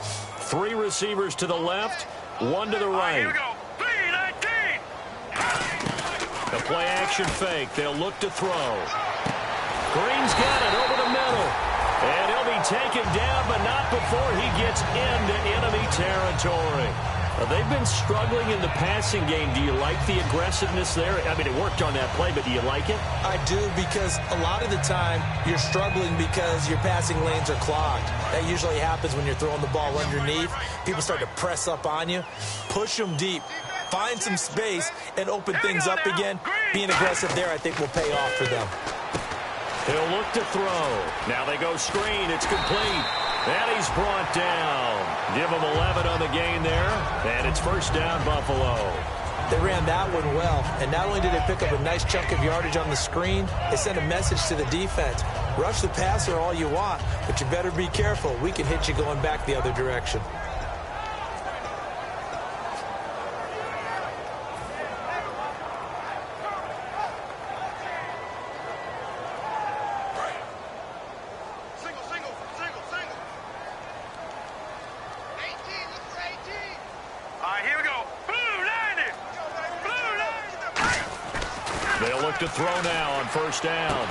[SPEAKER 2] 3 receivers to the left, 1 to the right.
[SPEAKER 3] Here we go. 3-19.
[SPEAKER 2] The play action fake. They'll look to throw. Green's got it over the middle. And he'll be taken down, but not before he gets into enemy territory. They've been struggling in the passing game. Do you like the aggressiveness there? I mean, it worked on that play, but do you like it?
[SPEAKER 1] I do, because a lot of the time you're struggling because your passing lanes are clogged. That usually happens when you're throwing the ball underneath. People start to press up on you. Push them deep. Find some space and open things up again. Being aggressive there, I think, will pay off for them.
[SPEAKER 2] He'll look to throw. Now they go screen. It's complete. And he's brought down. Give him 11 on the gain there. And it's first down, Buffalo.
[SPEAKER 1] They ran that one well. And not only did they pick up a nice chunk of yardage on the screen, they sent a message to the defense. Rush the passer all you want, but you better be careful. We can hit you going back the other direction.
[SPEAKER 2] To throw now on first down.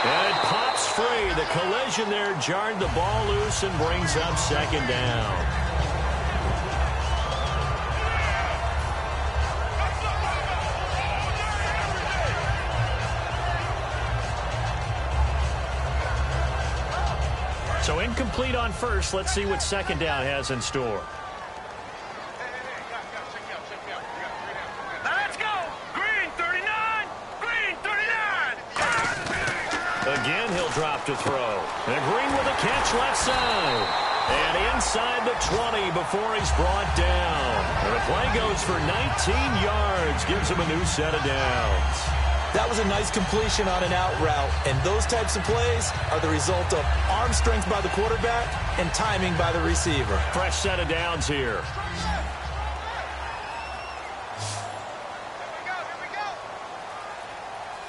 [SPEAKER 2] And it pops free. The collision there jarred the ball loose and brings up second down. So incomplete on first. Let's see what second down has in store. Again, he'll drop to throw. And Green with a catch left side. And inside the 20 before he's brought down. And the play goes for 19 yards. Gives him a new set of downs.
[SPEAKER 1] That was a nice completion on an out route. And those types of plays are the result of arm strength by the quarterback and timing by the receiver.
[SPEAKER 2] Fresh set of downs here.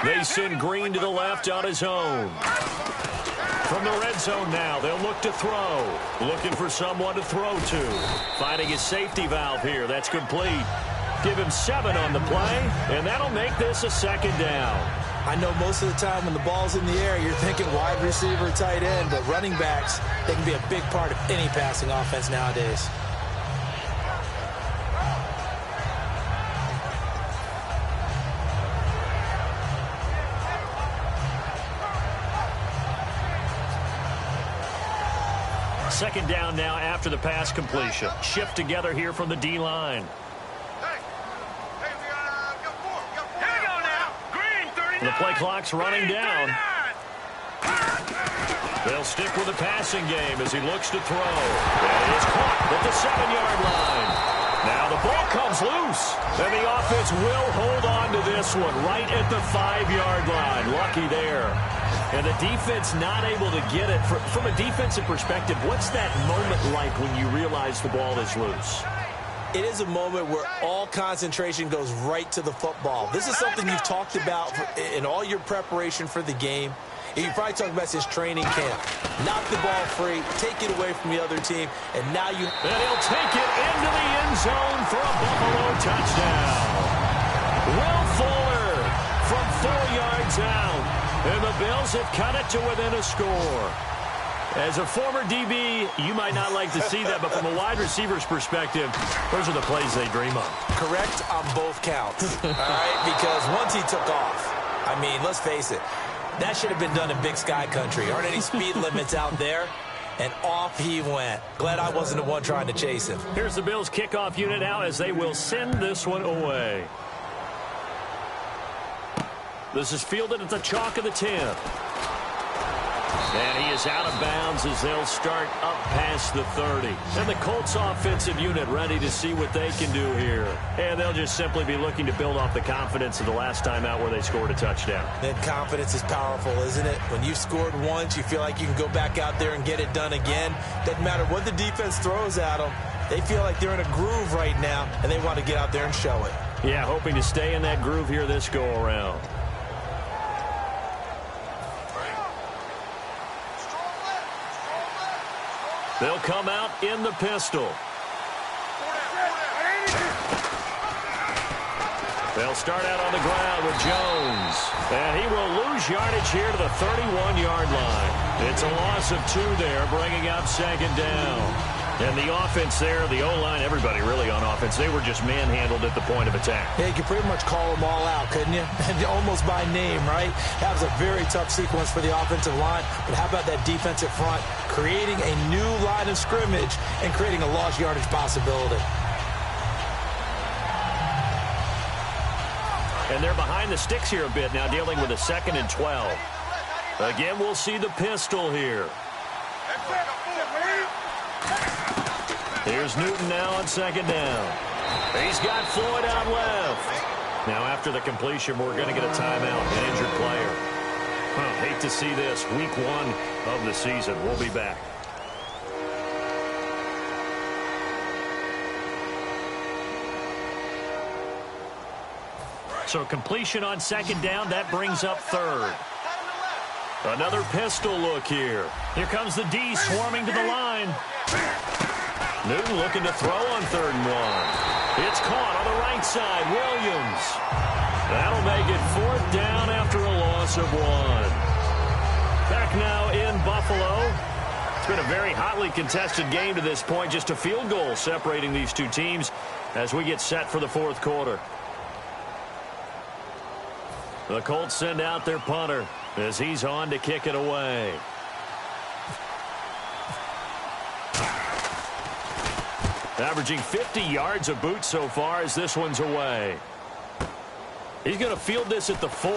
[SPEAKER 2] They send Green to the left on his own. From the red zone now, they'll look to throw. Looking for someone to throw to. Finding his safety valve here. That's complete. Give him 7 on the play, and that'll make this a second down.
[SPEAKER 1] I know most of the time when the ball's in the air, you're thinking wide receiver, tight end, but running backs, they can be a big part of any passing offense nowadays.
[SPEAKER 2] Second down now after the pass completion. Shift together here from the D-line.
[SPEAKER 3] Hey, we got 4. Here we go now. Green 39.
[SPEAKER 2] The play clock's running down. They'll stick with the passing game as he looks to throw. And it is caught at the 7-yard line. Now the ball comes loose, and the offense will hold on to this one right at the 5-yard line. Lucky there. And the defense not able to get it. From a defensive perspective, what's that moment like when you realize the ball is loose?
[SPEAKER 1] It is a moment where all concentration goes right to the football. This is something you've talked about in all your preparation for the game. You probably talked about since training camp. Knock the ball free, take it away from the other team, and now you...
[SPEAKER 2] And he'll take it into the end zone for a Buffalo touchdown. Will Fuller from 4 yards out. And the Bills have cut it to within a score. As a former DB, you might not like to see that, but from a wide receiver's perspective, those are the plays they dream of.
[SPEAKER 1] Correct on both counts, all right? Because once he took off, I mean, let's face it, that should have been done in Big Sky Country. Aren't any speed limits out there? And off he went. Glad I wasn't the one trying to chase him.
[SPEAKER 2] Here's the Bills' kickoff unit now as they will send this one away. This is fielded at the chalk of the 10. And he is out of bounds as they'll start up past the 30. And the Colts offensive unit ready to see what they can do here. And they'll just simply be looking to build off the confidence of the last time out where they scored a touchdown.
[SPEAKER 1] And confidence is powerful, isn't it? When you've scored once, you feel like you can go back out there and get it done again. Doesn't matter what the defense throws at them. They feel like they're in a groove right now, and they want to get out there and show it.
[SPEAKER 2] Yeah, hoping to stay in that groove here this go-around. They'll come out in the pistol. They'll start out on the ground with Jones. And he will lose yardage here to the 31-yard line. It's a loss of 2 there, bringing up second down. And the offense there, the O-line, everybody really on offense, they were just manhandled at the point of attack.
[SPEAKER 1] Yeah, you could pretty much call them all out, couldn't you? Almost by name, right? That was a very tough sequence for the offensive line. But how about that defensive front creating a new line of scrimmage and creating a lost yardage possibility?
[SPEAKER 2] And they're behind the sticks here a bit now, dealing with a 2nd and 12. Again, we'll see the pistol here. Here's Newton now on second down. He's got Floyd out left. Now after the completion, we're going to get a timeout, an injured player. Hate to see this. Week 1 of the season. We'll be back. So completion on second down, that brings up 3rd. Another pistol look here. Here comes the D swarming to the line. Newton looking to throw on 3rd and 1. It's caught on the right side. Williams. That'll make it 4th down after a loss of 1. Back now in Buffalo. It's been a very hotly contested game to this point. Just a field goal separating these two teams as we get set for the 4th quarter. The Colts send out their punter as he's on to kick it away. Averaging 50 yards a boot so far as this one's away. He's going to field this at the 4.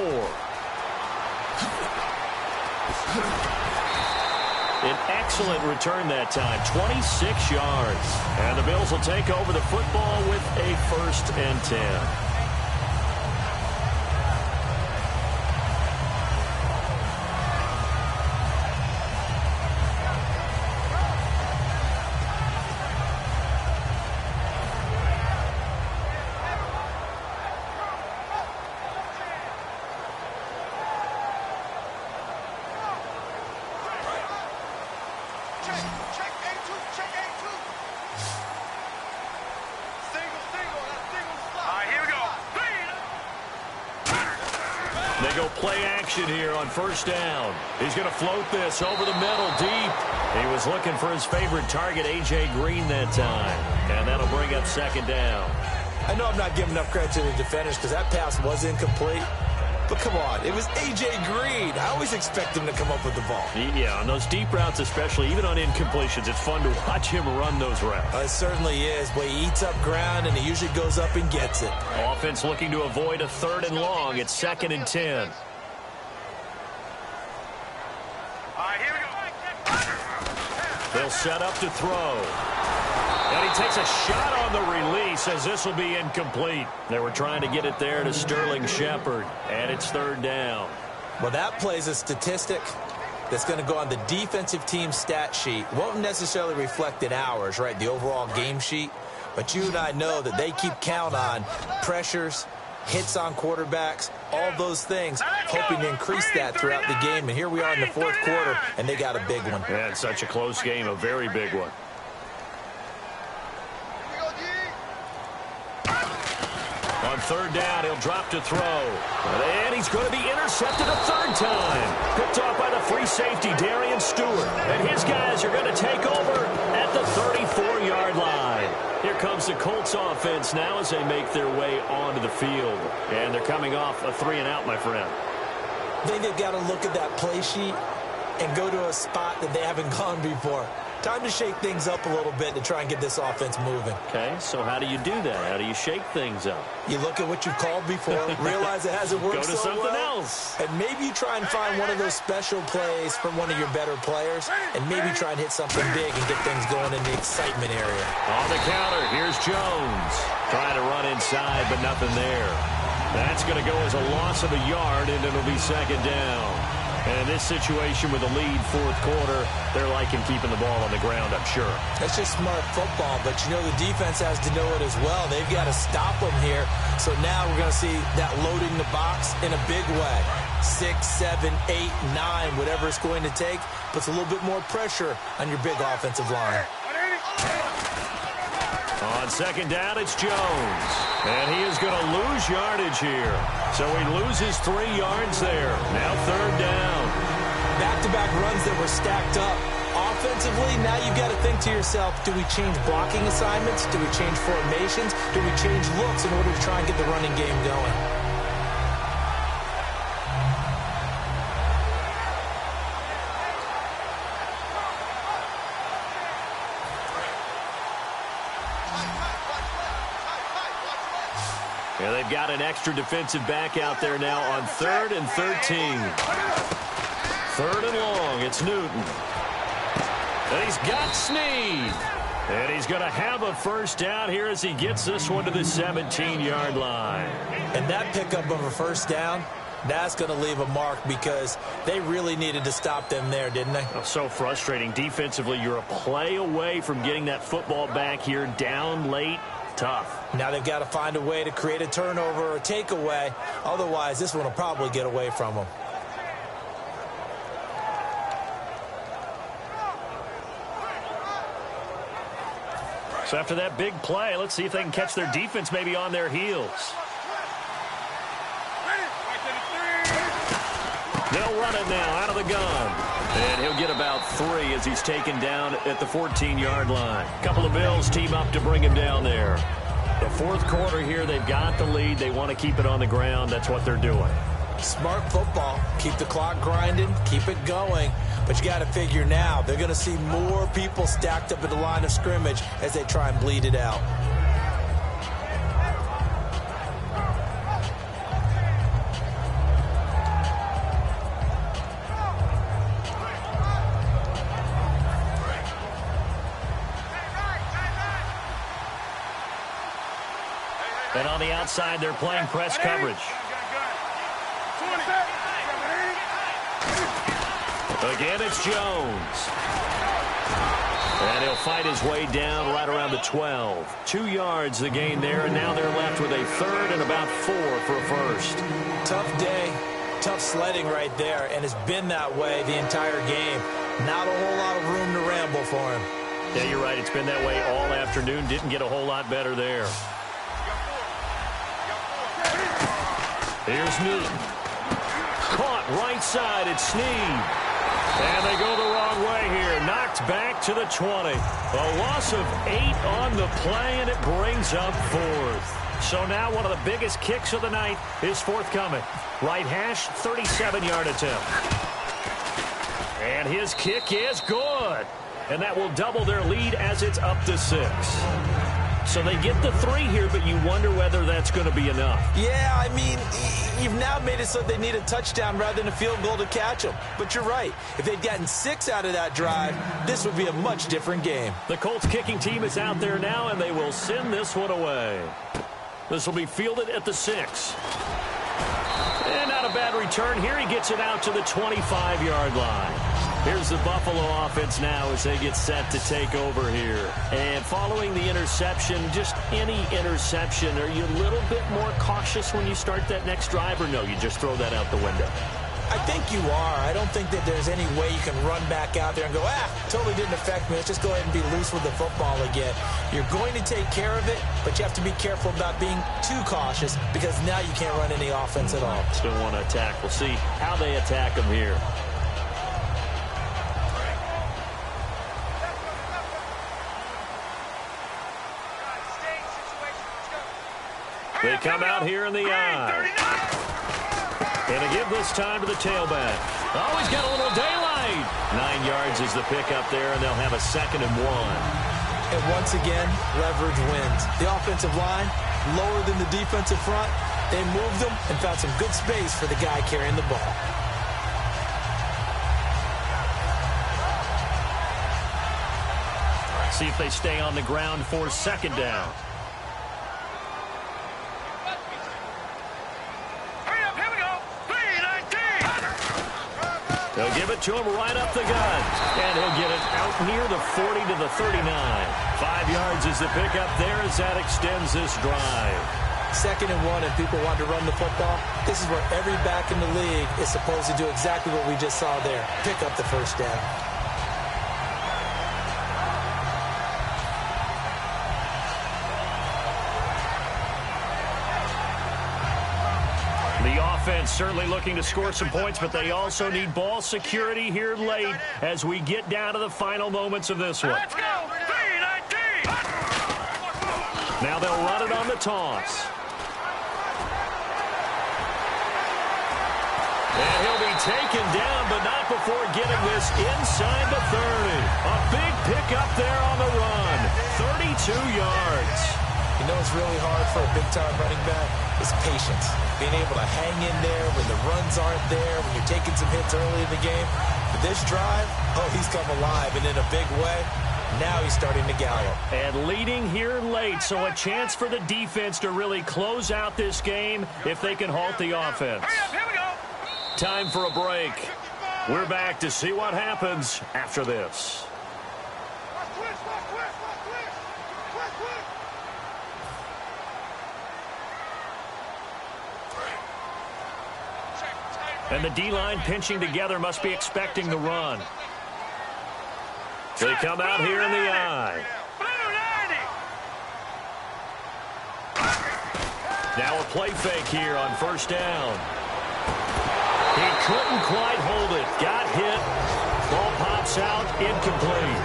[SPEAKER 2] An excellent return that time, 26 yards. And the Bills will take over the football with a 1st and 10. They go play action here on 1st down. He's going to float this over the middle deep. He was looking for his favorite target, A.J. Green, that time. And that'll bring up 2nd down.
[SPEAKER 1] I know I'm not giving enough credit to the defenders because that pass was incomplete. But come on, it was A.J. Green. I always expect him to come up with the ball.
[SPEAKER 2] Yeah, on those deep routes especially, even on incompletions, it's fun to watch him run those routes.
[SPEAKER 1] It certainly is, but he eats up ground, and he usually goes up and gets it.
[SPEAKER 2] Offense looking to avoid a 3rd and long. It's 2nd and 10.
[SPEAKER 3] All right, here we go.
[SPEAKER 2] They'll set up to throw. And he takes a shot on the release as this will be incomplete. They were trying to get it there to Sterling Shepard, and it's 3rd down.
[SPEAKER 1] Well, that plays a statistic that's going to go on the defensive team stat sheet. Won't necessarily reflect in ours, right, the overall game sheet. But you and I know that they keep count on pressures, hits on quarterbacks, all those things, hoping to increase that throughout the game. And here we are in the 4th quarter, and they got a big one.
[SPEAKER 2] Yeah, it's such a close game, a very big one. On 3rd down, he'll drop to throw. And he's going to be intercepted a 3rd time. Picked off by the free safety, Darian Stewart. And his guys are going to take over at the 34-yard line. Here comes the Colts offense now as they make their way onto the field. And they're coming off a 3-and-out, my friend.
[SPEAKER 1] I think they've got to look at that play sheet and go to a spot that they haven't gone before. Time to shake things up a little bit to try and get this offense moving.
[SPEAKER 2] Okay, so how do you do that? How do you shake things up?
[SPEAKER 1] You look at what you've called before, realize it hasn't worked
[SPEAKER 2] so well. Go to something else.
[SPEAKER 1] And maybe you try and find one of those special plays from one of your better players, and maybe try and hit something big and get things going in the excitement area.
[SPEAKER 2] On the counter, here's Jones. Trying to run inside, but nothing there. That's going to go as a loss of a yard, and it'll be 2nd down. And in this situation with a lead 4th quarter, they're liking keeping the ball on the ground, I'm sure.
[SPEAKER 1] That's just smart football, but you know the defense has to know it as well. They've got to stop them here. So now we're going to see that loading the box in a big way. 6, 7, 8, 9, whatever it's going to take, puts a little bit more pressure on your big offensive line.
[SPEAKER 2] On 2nd down, it's Jones. And he is going to lose yardage here. So he loses 3 yards there. Now 3rd down.
[SPEAKER 1] Back-to-back runs that were stacked up. Offensively, now you've got to think to yourself, do we change blocking assignments? Do we change formations? Do we change looks in order to try and get the running game going?
[SPEAKER 2] Yeah, they've got an extra defensive back out there now on 3rd and 13. 3rd and long, it's Newton. And he's got Snead. And he's going to have a 1st down here as he gets this one to the 17-yard line.
[SPEAKER 1] And that pickup of a 1st down, that's going to leave a mark because they really needed to stop them there, didn't they?
[SPEAKER 2] Oh, so frustrating. Defensively, you're a play away from getting that football back here down late. Tough.
[SPEAKER 1] Now they've got to find a way to create a turnover or a takeaway. Otherwise, this one will probably get away from them.
[SPEAKER 2] So after that big play, let's see if they can catch their defense maybe on their heels. They'll run it now out of the gun. And he'll get about 3 as he's taken down at the 14-yard line. A couple of Bills team up to bring him down there. The 4th quarter here, they've got the lead. They want to keep it on the ground. That's what they're doing.
[SPEAKER 1] Smart football. Keep the clock grinding. Keep it going. But you got to figure now, they're going to see more people stacked up at the line of scrimmage as they try and bleed it out.
[SPEAKER 2] And on the outside, they're playing press coverage. Again, it's Jones. And he'll fight his way down right around the 12. 2 yards the gain there, and now they're left with a 3rd and about 4 for a 1st.
[SPEAKER 1] Tough day, tough sledding right there, and it's been that way the entire game. Not a whole lot of room to ramble for him.
[SPEAKER 2] Yeah, you're right. It's been that way all afternoon. Didn't get a whole lot better there. Here's Newton. Caught right side. It's Snead. And they go the wrong way here. Knocked back to the 20. A loss of 8 on the play, and it brings up 4th. So now one of the biggest kicks of the night is forthcoming. Right hash, 37-yard attempt. And his kick is good. And that will double their lead as it's up to 6. So they get the 3 here, but you wonder whether that's going to be enough.
[SPEAKER 1] Yeah, I mean, you've now made it so they need a touchdown rather than a field goal to catch them. But you're right. If they'd gotten 6 out of that drive, this would be a much different game.
[SPEAKER 2] The Colts kicking team is out there now, and they will send this one away. This will be fielded at the 6. And not a bad return here. He gets it out to the 25-yard line. Here's the Buffalo offense now as they get set to take over here. And following the interception, just any interception, are you a little bit more cautious when you start that next drive, or no, you just throw that out the window?
[SPEAKER 1] I think you are. I don't think that there's any way you can run back out there and go, totally didn't affect me. Let's just go ahead and be loose with the football again. You're going to take care of it, but you have to be careful about being too cautious because now you can't run any offense at all.
[SPEAKER 2] Still want to attack. We'll see how they attack them here. They come out here in the eye. And a give this time to the tailback. Oh, he's got a little daylight. 9 yards is the pickup there, and they'll have a 2nd and 1.
[SPEAKER 1] And once again, leverage wins. The offensive line, lower than the defensive front. They moved them and found some good space for the guy carrying the ball.
[SPEAKER 2] See if they stay on the ground for 2nd down. They'll give it to him right up the gut. And he'll get it out near the 40 to the 39. 5 yards is the pickup there as that extends this drive.
[SPEAKER 1] 2nd and 1 and people want to run the football. This is where every back in the league is supposed to do exactly what we just saw there. Pick up the 1st down.
[SPEAKER 2] The offense certainly looking to score some points, but they also need ball security here late as we get down to the final moments of this one.
[SPEAKER 3] Let's go! 3-19!
[SPEAKER 2] Now they'll run it on the toss. And he'll be taken down, but not before getting this inside the 30. A big pickup there on the run. 32 yards.
[SPEAKER 1] You know it's really hard for a big-time running back? It's patience. Being able to hang in there when the runs aren't there, when you're taking some hits early in the game. But this drive, he's come alive, and in a big way. Now he's starting to gallop.
[SPEAKER 2] And leading here late, so a chance for the defense to really close out this game if they can halt the offense.
[SPEAKER 3] Hurry up, here we go!
[SPEAKER 2] Time for a break. We're back to see what happens after this. And the D-line pinching together must be expecting the run. They come out here in the eye. Now a play fake here on 1st down. He couldn't quite hold it. Got hit. Ball pops out. Incomplete.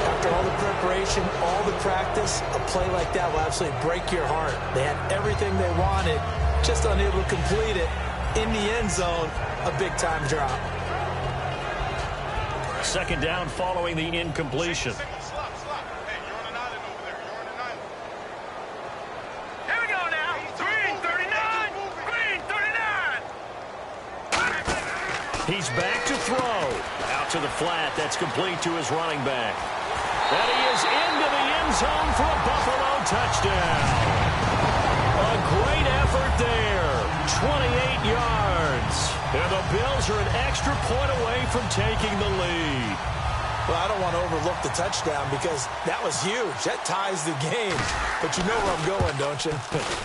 [SPEAKER 1] After all the preparation, all the practice, a play like that will absolutely break your heart. They had everything they wanted, just unable to complete it. In the end zone, a big-time drop.
[SPEAKER 2] 2nd down following the incompletion.
[SPEAKER 3] Here we go now. Green 39. Green 39.
[SPEAKER 2] He's back to throw. Out to the flat. That's complete to his running back. And he is into the end zone for a Buffalo touchdown. A great effort there. 28 yards. And the Bills are an extra point away from taking the lead.
[SPEAKER 1] Well, I don't want to overlook the touchdown because that was huge. That ties the game. But you know where I'm going, don't you?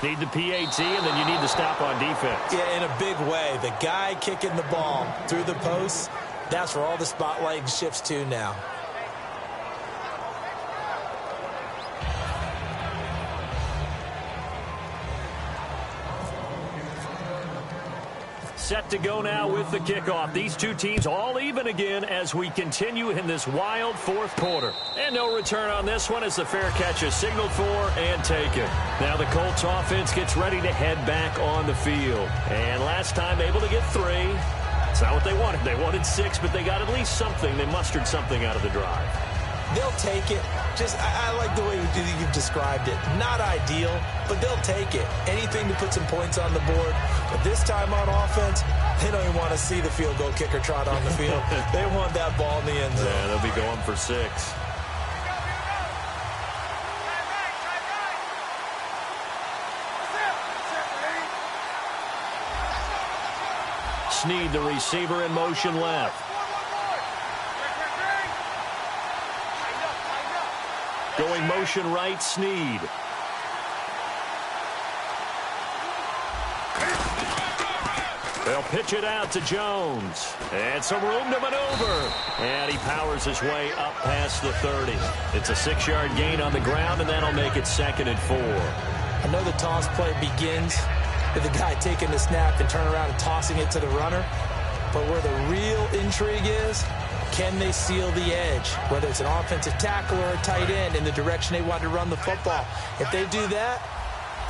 [SPEAKER 2] Need the PAT, and then you need to stop on defense.
[SPEAKER 1] Yeah, in a big way. The guy kicking the ball through the posts, that's where all the spotlight shifts to now.
[SPEAKER 2] set to go now with the kickoff. These two teams all even again as we continue in this wild fourth quarter. And no return on this one as the fair catch is signaled for and taken. Now the Colts offense gets ready to head back on the field. And last time able to get 3. It's not what they wanted. They wanted 6, but they got at least something. They mustered something out of the drive.
[SPEAKER 1] They'll take it. I like the way you've described it. Not ideal, but they'll take it. Anything to put some points on the board. But this time on offense, they don't even want to see the field goal kicker trot on the field. They want that ball in the end zone.
[SPEAKER 2] Yeah, they'll be going for 6. Snead, the receiver, in motion left. Going motion right, Snead. They'll pitch it out to Jones. And some room to maneuver. And he powers his way up past the 30. It's a 6-yard gain on the ground, and that'll make it 2nd and 4.
[SPEAKER 1] I know the toss play begins with the guy taking the snap and turn around and tossing it to the runner. But where the real intrigue is, can they seal the edge, whether it's an offensive tackle or a tight end in the direction they want to run the football? If they do that,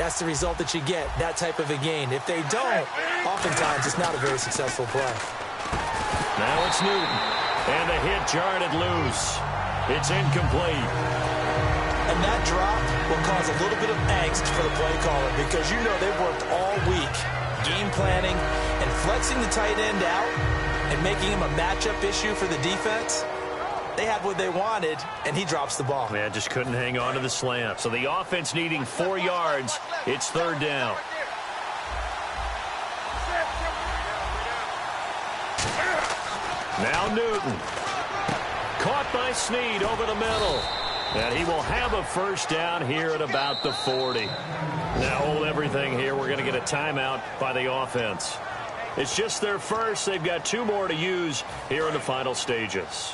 [SPEAKER 1] that's the result that you get, that type of a gain. If they don't, oftentimes it's not a very successful play.
[SPEAKER 2] Now it's Newton. And the hit jarred it loose. It's incomplete.
[SPEAKER 1] And that drop will cause a little bit of angst for the play caller because you know they've worked all week game planning and flexing the tight end out and making him a matchup issue for the defense. They had what they wanted, and he drops the ball.
[SPEAKER 2] Yeah, just couldn't hang on to the slant. So the offense needing 4 yards. It's 3rd down. Now Newton. Caught by Snead over the middle. And he will have a 1st down here at about the 40. Now hold everything here. We're going to get a timeout by the offense. It's just their first. They've got 2 more to use here in the final stages.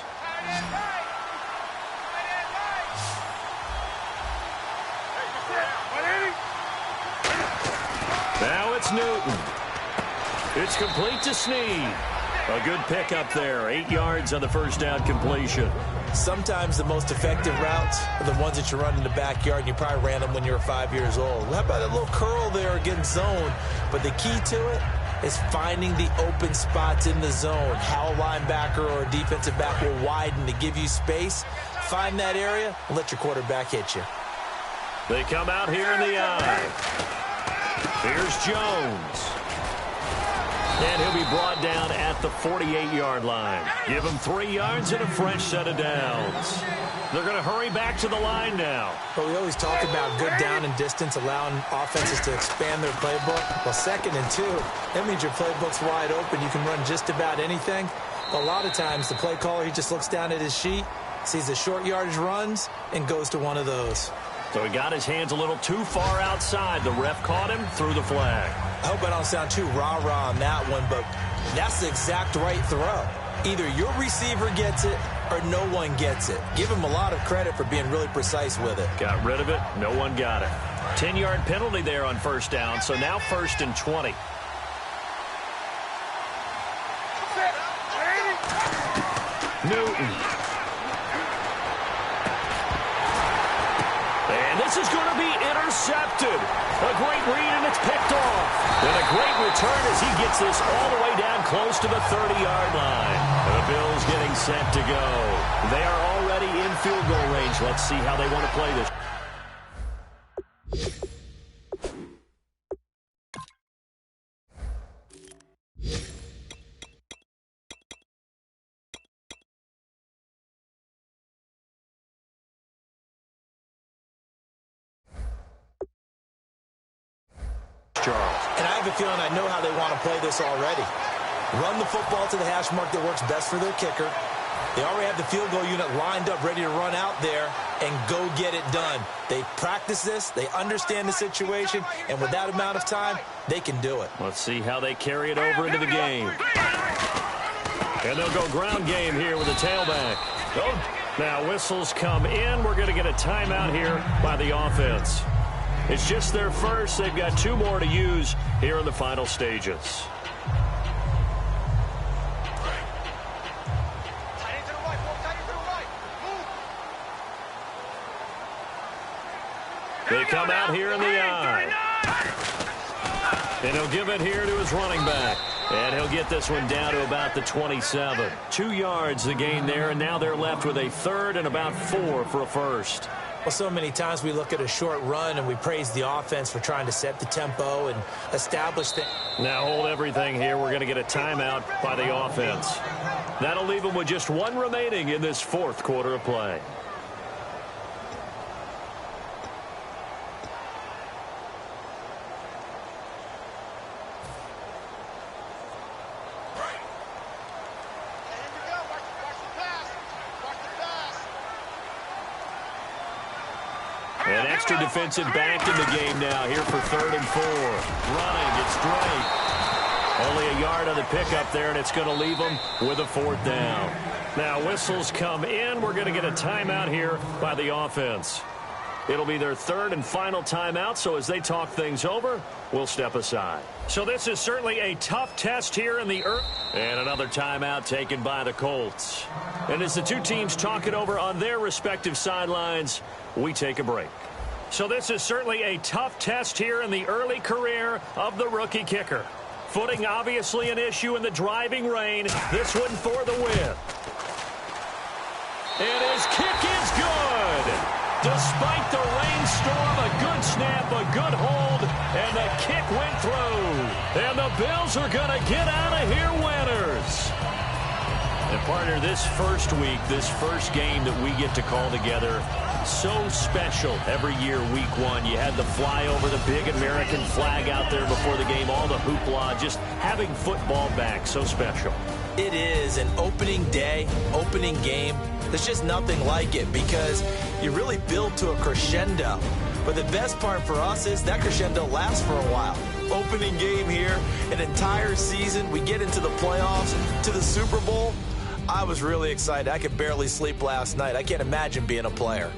[SPEAKER 2] Now it's Newton. It's complete to Snead. A good pickup there. 8 yards on the 1st down completion.
[SPEAKER 1] Sometimes the most effective routes are the ones that you run in the backyard. You probably ran them when you were 5 years old. How about a little curl there against zone? But the key to it is finding the open spots in the zone. How a linebacker or a defensive back will widen to give you space. Find that area and let your quarterback hit you.
[SPEAKER 2] They come out here in the eye. Here's Jones. And he'll be brought down at the 48-yard line. Give him 3 yards and a fresh set of downs. They're going to hurry back to the line now.
[SPEAKER 1] But we always talk about good down and distance, allowing offenses to expand their playbook. Well, 2nd and 2, that means your playbook's wide open. You can run just about anything. But a lot of times, the play caller, he just looks down at his sheet, sees the short yardage runs, and goes to one of those.
[SPEAKER 2] So he got his hands a little too far outside. The ref caught him, threw the flag.
[SPEAKER 1] I hope I don't sound too rah-rah on that one, but that's the exact right throw. Either your receiver gets it or no one gets it. Give him a lot of credit for being really precise with it.
[SPEAKER 2] Got rid of it. No one got it. 10-yard penalty there on 1st down, so now 1st and 20. Newton. And this is going to be intercepted. A great read, and it's picked off. And a great return as he gets this all the way down close to the 30-yard line. And the Bills getting set to go. They are already in field goal range. Let's see how they want to play this.
[SPEAKER 1] And I have a feeling I know how they want to play this already. Run the football to the hash mark that works best for their kicker. They already have the field goal unit lined up, ready to run out there and go get it done. They practice this. They understand the situation. And with that amount of time, they can do it.
[SPEAKER 2] Let's see how they carry it over into the game. And they'll go ground game here with the tailback. Now whistles come in. We're going to get a timeout here by the offense. It's just their first. They've got 2 more to use here in the final stages. come out here in the eye. And he'll give it here to his running back. And he'll get this one down to about the 27. 2 yards the gain there, and now they're left with a third and about 4 for a first.
[SPEAKER 1] Well, so many times we look at a short run and we praise the offense for trying to set the tempo and establish the...
[SPEAKER 2] Now hold everything here. We're going to get a timeout by the offense. That'll leave them with just 1 remaining in this fourth quarter of play. An extra defensive back in the game now here for 3rd and 4. Running, it's Drake. Only a yard on the pickup there, and it's going to leave them with a 4th down. Now whistles come in. We're going to get a timeout here by the offense. It'll be their 3rd and final timeout, so as they talk things over, we'll step aside. So this is certainly a tough test here in the and another timeout taken by the Colts. And as the two teams talk it over on their respective sidelines, we take a break. So this is certainly a tough test here in the early career of the rookie kicker. Footing obviously an issue in the driving rain. This one for the win. And his kick is good. Despite the rainstorm, a good snap, a good hold, and the kick went through. And the Bills are going to get out of here winners. And partner, this first week, this first game that we get to call together, so special every year, week 1. You had the flyover, the big American flag out there before the game, all the hoopla, just having football back, so special.
[SPEAKER 1] It is an opening day, opening game. There's just nothing like it because you really build to a crescendo. But the best part for us is that crescendo lasts for a while. Opening game here, an entire season. We get into the playoffs, to the Super Bowl. I was really excited. I could barely sleep last night. I can't imagine being a player.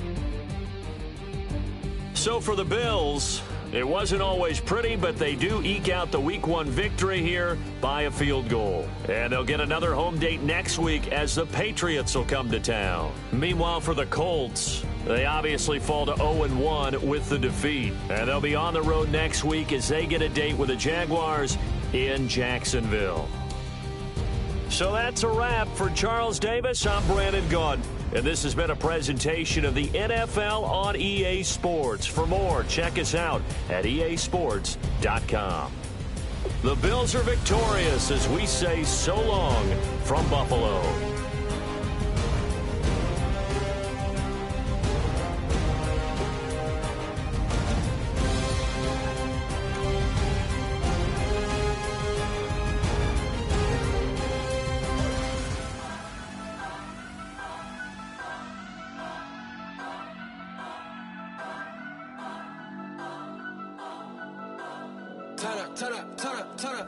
[SPEAKER 2] So for the Bills, it wasn't always pretty, but they do eke out the Week 1 victory here by a field goal. And they'll get another home date next week as the Patriots will come to town. Meanwhile, for the Colts, they obviously fall to 0-1 with the defeat. And they'll be on the road next week as they get a date with the Jaguars in Jacksonville. So that's a wrap for Charles Davis. I'm Brandon Gaudin. And this has been a presentation of the NFL on EA Sports. For more, check us out at easports.com. The Bills are victorious as we say so long from Buffalo.
[SPEAKER 3] Turn up.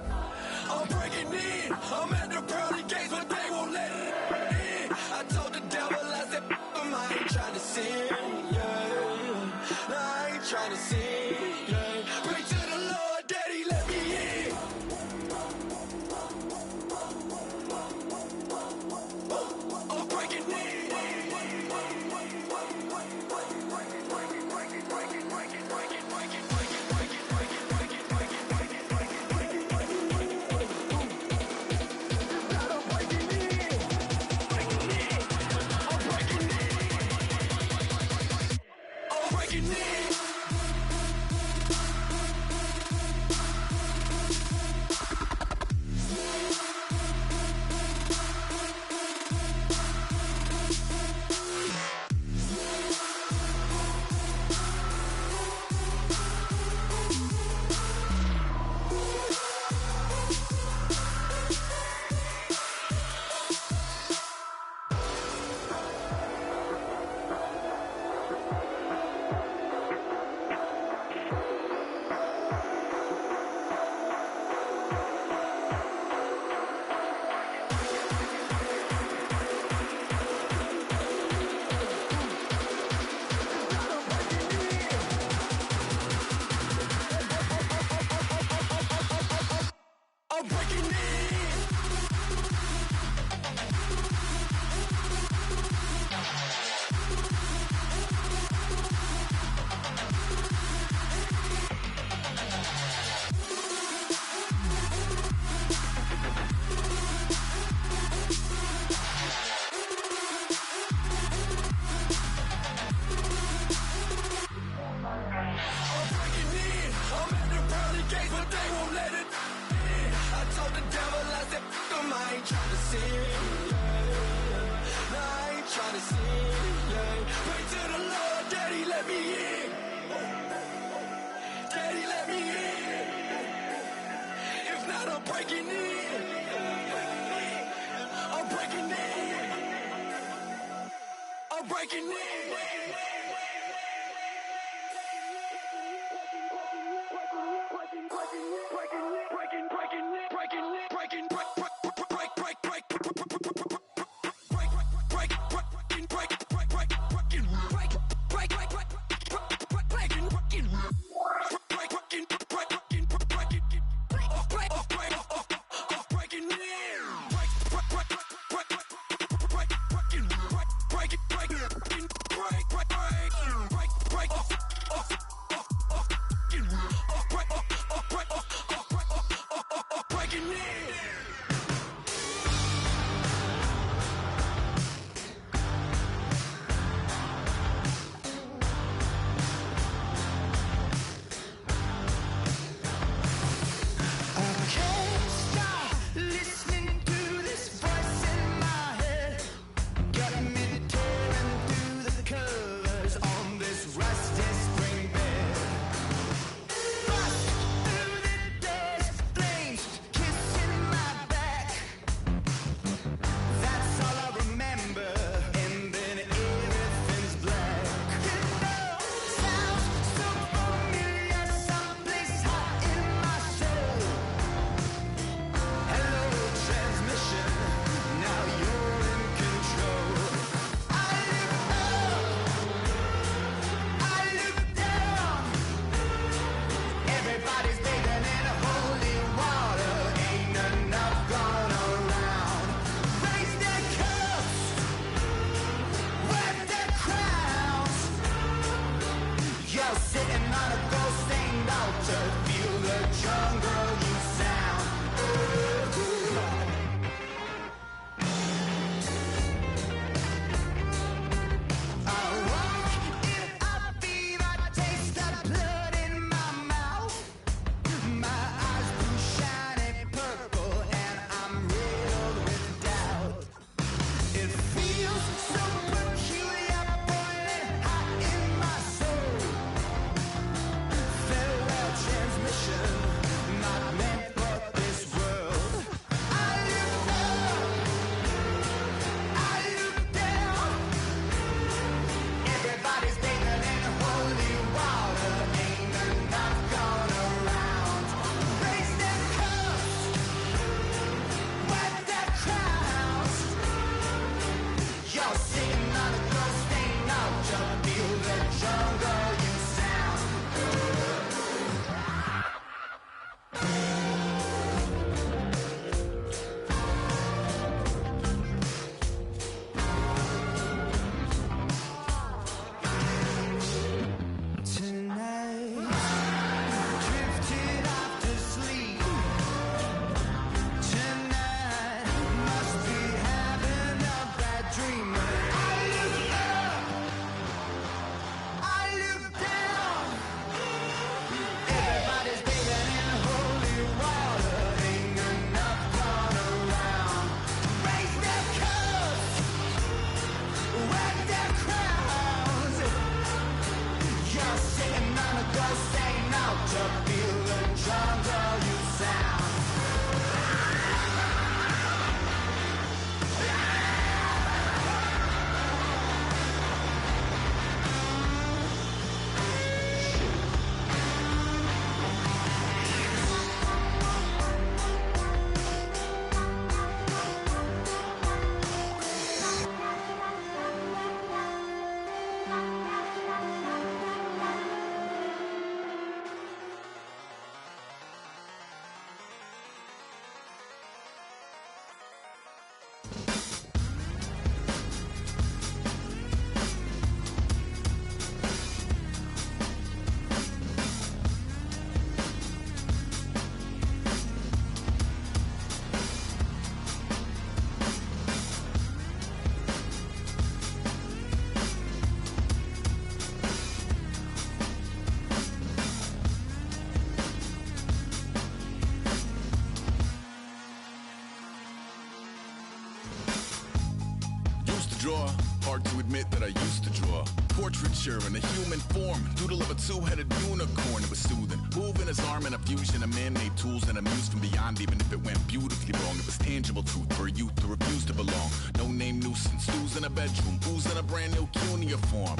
[SPEAKER 3] I'm breaking in. I'm at the pearly gates, but they won't let it in. I told the devil, I said, I ain't trying to sin, yeah. No, I ain't trying to sin, yeah. Pray to the Lord, Daddy, let me in. I'm breaking in. sin, yeah. No, I ain't trying to sin, yeah. Pray to the Lord, Daddy, let me in. Daddy, let me in. If not, I'm breaking in. I'm breaking in. I'm breaking in. Break.
[SPEAKER 4] draw. Hard to admit that I used to draw. Portraiture in a human form. Doodle of a two-headed unicorn. It was soothing. Moving his arm in a fusion of man-made tools and amused from beyond. Even if it went beautifully wrong, it was tangible truth for a youth to refuse to belong. No-name nuisance. Who's in a bedroom? Who's in a brand new cuneiform?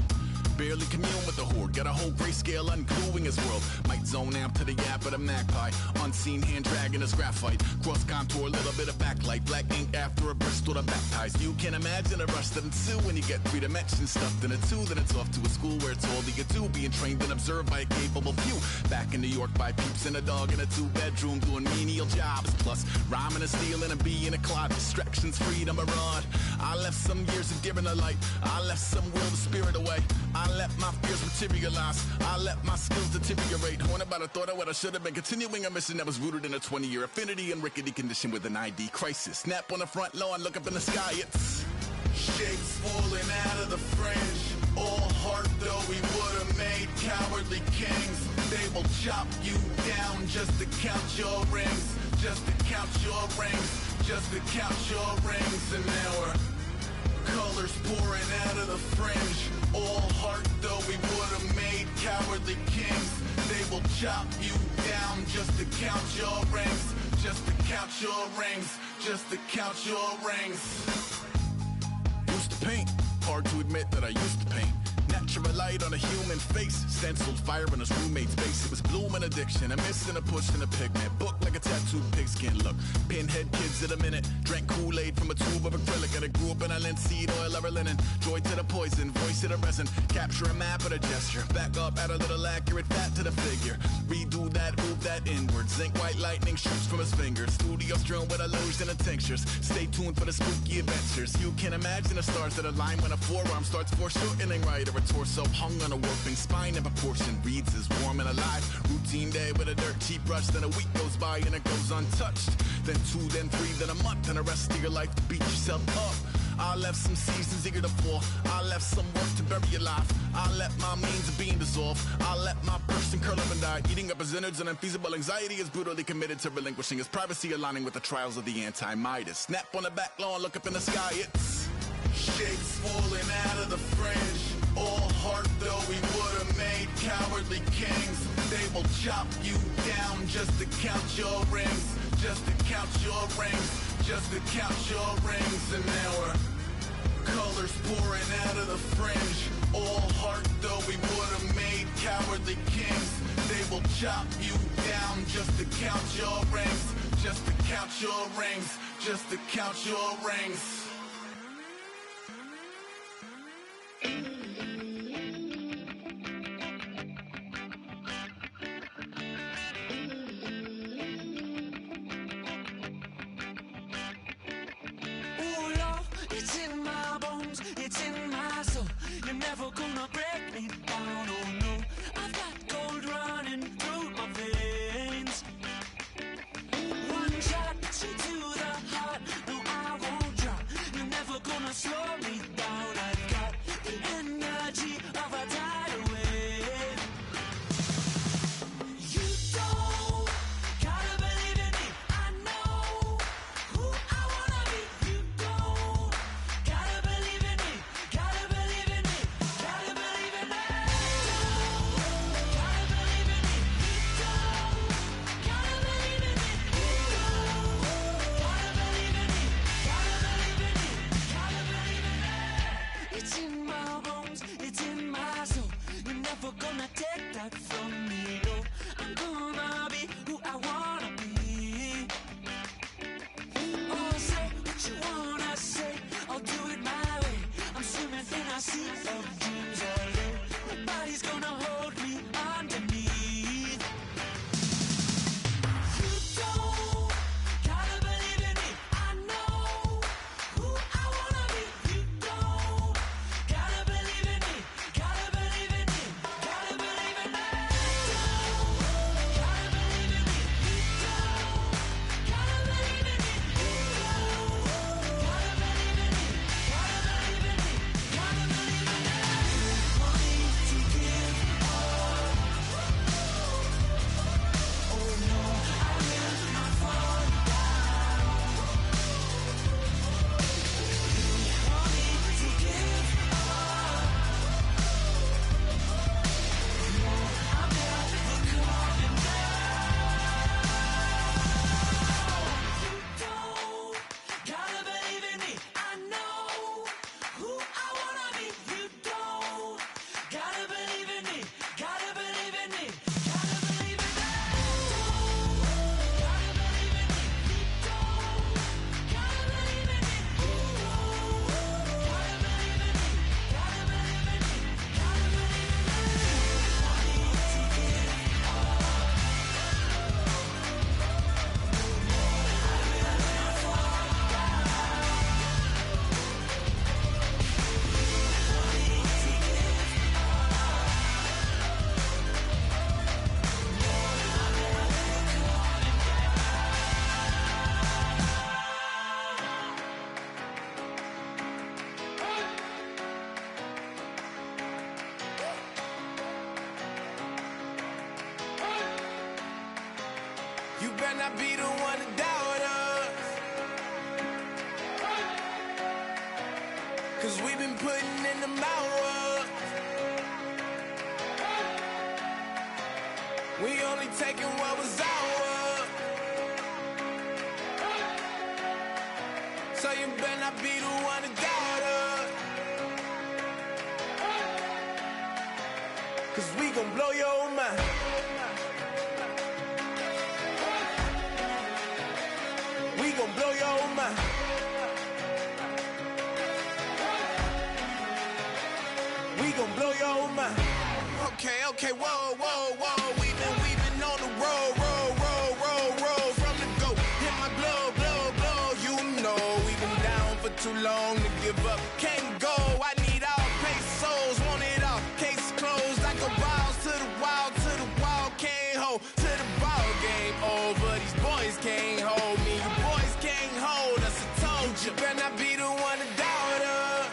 [SPEAKER 4] Barely commune with the horde. Got a whole grayscale ungluing his world. Might zone out to the yap of the magpie. Unseen hand dragging his graphite. Cross contour, little bit of backlight. Black ink after a Bristol to baptize. You can imagine a rush that ensue when you get 3 dimensions stuffed in a 2. Then it's off to a school where it's all that you do. Being trained and observed by a capable few. Back in New York by peeps and a dog in a 2-bedroom doing menial jobs. Plus rhyming and stealing and being a clod. Distractions, freedom, a rod. I left some years of giving a light. I left some will to spirit away. I let my fears materialize. I let my skills deteriorate. Haunted by the thought of what I should have been. Continuing a mission that was rooted in a 20-year affinity and rickety condition with an ID crisis. Snap on the front lawn, look up in the sky. It's shapes falling out of the fringe. All heart though we would have made cowardly kings. They will chop you down just to count your rings. Just to count your rings. Just to count your rings. And now we're colors pouring out of the fringe. All heart though we would have made cowardly kings. They will chop you down just to count your rings. Just to count your rings. Just to count your rings. Used to paint. Hard to admit that I used to paint. Natural light on a human face. Stenciled fire in his roommate's face. It was blooming addiction. A missing a push and a pigment. Book like a tattooed pigskin look. Pinhead kids in a minute. Drank Kool-Aid from a tube of acrylic. And I grew up in a linseed oil of linen. Joy to the poison. Voice to the resin. Capture a map of a gesture. Back up, add a little accurate fat to the figure. Redo that, move that inward. Zinc white lightning shoots from his fingers. Studio strewn with illusion and tinctures. Stay tuned for the spooky adventures. You can imagine the stars that align when a forearm starts foreshortening right. Or a torso hung on a warping spine in proportion. Reads as warm and alive. Routine day with a dirt cheap brush. Then a week goes by and it goes untouched. Then 2, then 3, then a month. And the rest of your life to beat yourself up. I left some seasons eager to fall. I left some work to bury alive. I let my means of being dissolve. I let my person curl up and die. Eating up his innards and unfeasible anxiety is brutally committed to relinquishing his privacy, aligning with the trials of the anti-Midas. Snap on the back lawn, look up in the sky. It's shapes falling out of the fringe. All heart though we would have made cowardly kings. They will chop you down just to count your rings. Just to count your rings. Just to count your rings. And now we're colors pouring out of the fringe. All heart though we would have made cowardly kings. They will chop you down just to count your rings. Just to count your rings. Just to count your rings.
[SPEAKER 3] It's in my bones, it's in my soul. You're never gonna break me down, oh no. I've got gold running through my veins. One shot to the heart, no I won't drop. You better not be the one to doubt us. 'Cause we've been putting in the hours. We only taking what was ours. So you better not be the one to doubt us. 'Cause we gon' blow your mind. We gon' blow your mind. We gon' blow your mind. Okay, whoa. We've been on the road. From the go, hit my blow. You know we've been down for too long to give up. Can't go. I need all pesos, want it all. Case closed. I go balls to the wall. Can't hold to the ball game over. These boys can't hold me. You boys can't hold us. I told you. Better not be the one to doubt us.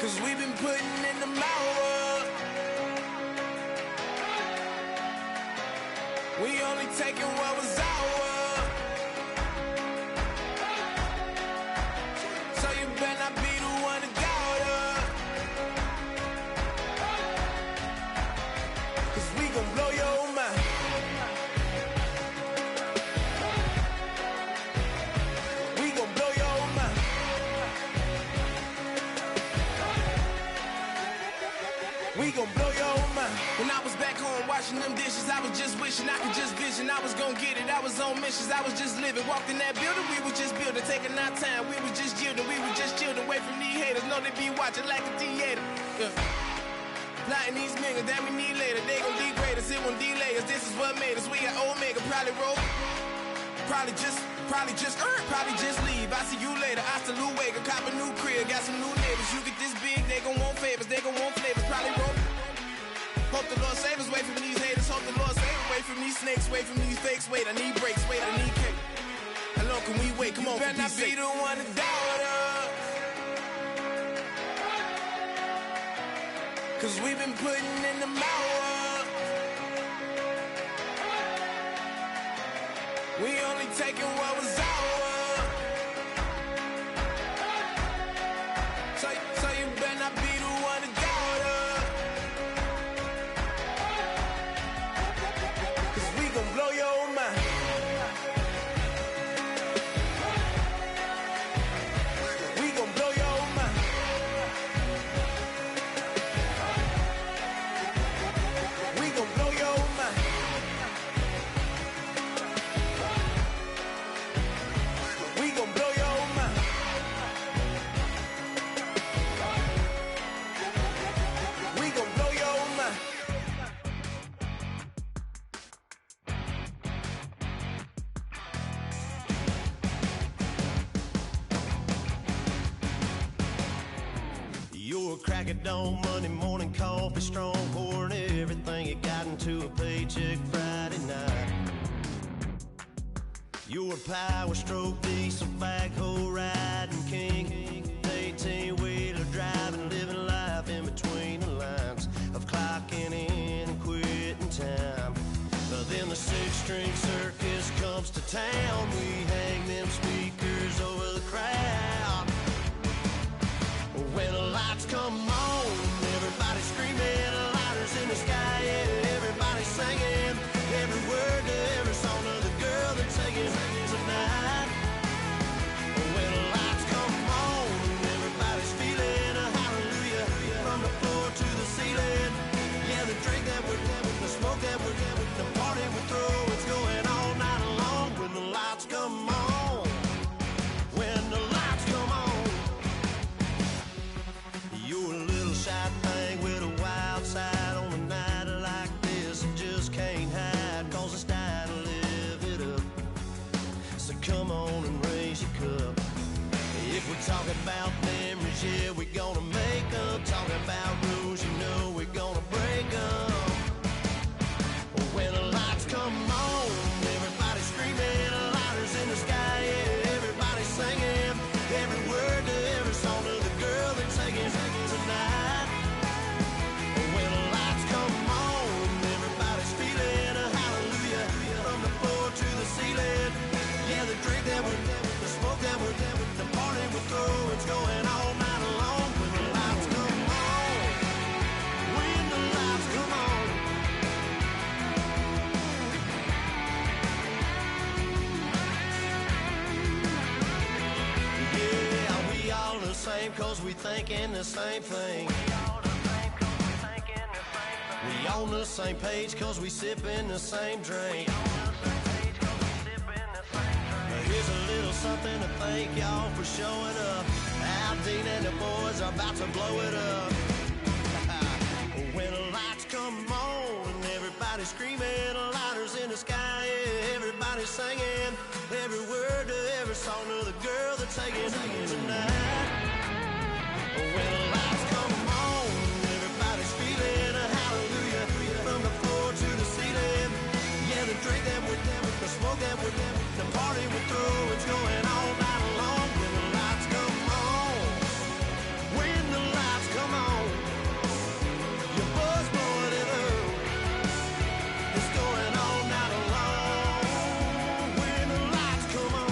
[SPEAKER 3] 'Cause we've been putting in the hours. We only taking what was ours. So you better not be the one to doubt us. 'Cause we gon' blow your mind. We gon' blow your mind. We gon' blow your mind. When I was back home washing them dishes, I was just wishing I could just vision. I was gon' get it, I was on missions, I was just living. Walked in that building, we was just building, taking our time. We was just yielding, we was just chilling. Away from these haters, know they be watching like a theater. Yeah. Plotting these niggas that we need later. They gon' degrade us, it won't delay us. This is what made us. We got Omega, probably roll. Probably just leave. I see you later. I salute Wega, cop a new crib, got some new neighbors. You get this big, they gon' want favors, they gon' want flavors. Probably roll. Hope the Lord save us, wait from these haters. Hope the Lord save us, wait from these snakes, wait from these fakes. Wait, I need breaks, wait, I need cake. How long can we wait? Come on, you better not be the one to doubt us. 'Cause we've been putting in the hours. We only taking what was ours. So you better not be the one to doubt us. 'Cause we gon' blow your mind. We gon' blow your mind. We gon' blow your mind. We gon' blow your mind. We gon' blow your mind.
[SPEAKER 5] You're a crack at dawn, Monday morning coffee, strong, pouring everything you got into a paycheck Friday night. You're a power stroke, diesel backhoe riding king, 18-wheeler driving, living life in between the lines of clocking in and quitting time. But then the six-string circus comes to town. We hang them speakers over the crowd. When the lights come on, everybody screaming, lighters in the sky, yeah, everybody singing every word to every song of the girl that's singing tonight. When the lights come on, everybody's feeling a hallelujah from the floor to the ceiling. Yeah, the drink that we're having, the smoke that we're having, the party we throw, it's going all night long. When the lights come on, when the lights come on, you're same cause we thinking the same thing. We on the same page cause we sipping the same drink. Now here's a little something to thank y'all for showing up. Al Dean and the boys are about to blow it up. When the lights come on and everybody's screaming, lighters in the sky, yeah, everybody's singing every word to every song of the girl they're taking tonight. When the lights come on, everybody's feeling a hallelujah from the floor to the ceiling. Yeah, the drink that we're them, the smoke that we're them, the party we're through, it's going all night long. When the lights come on, when the lights come on, your buzz blowing it up, it's going all night long. When the lights come on.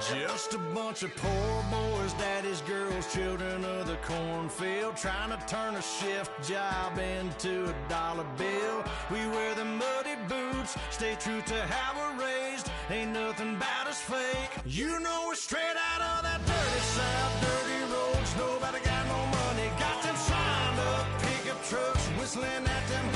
[SPEAKER 5] Just a bunch of poor boys, daddy's girls, children of the cornfield, trying to turn a shift job into a dollar bill. We wear the muddy boots, stay true to how we're raised. Ain't nothing about us fake. You know we're straight out of that dirty south, dirty roads. Nobody got no money, got them signed up pickup trucks, whistling at them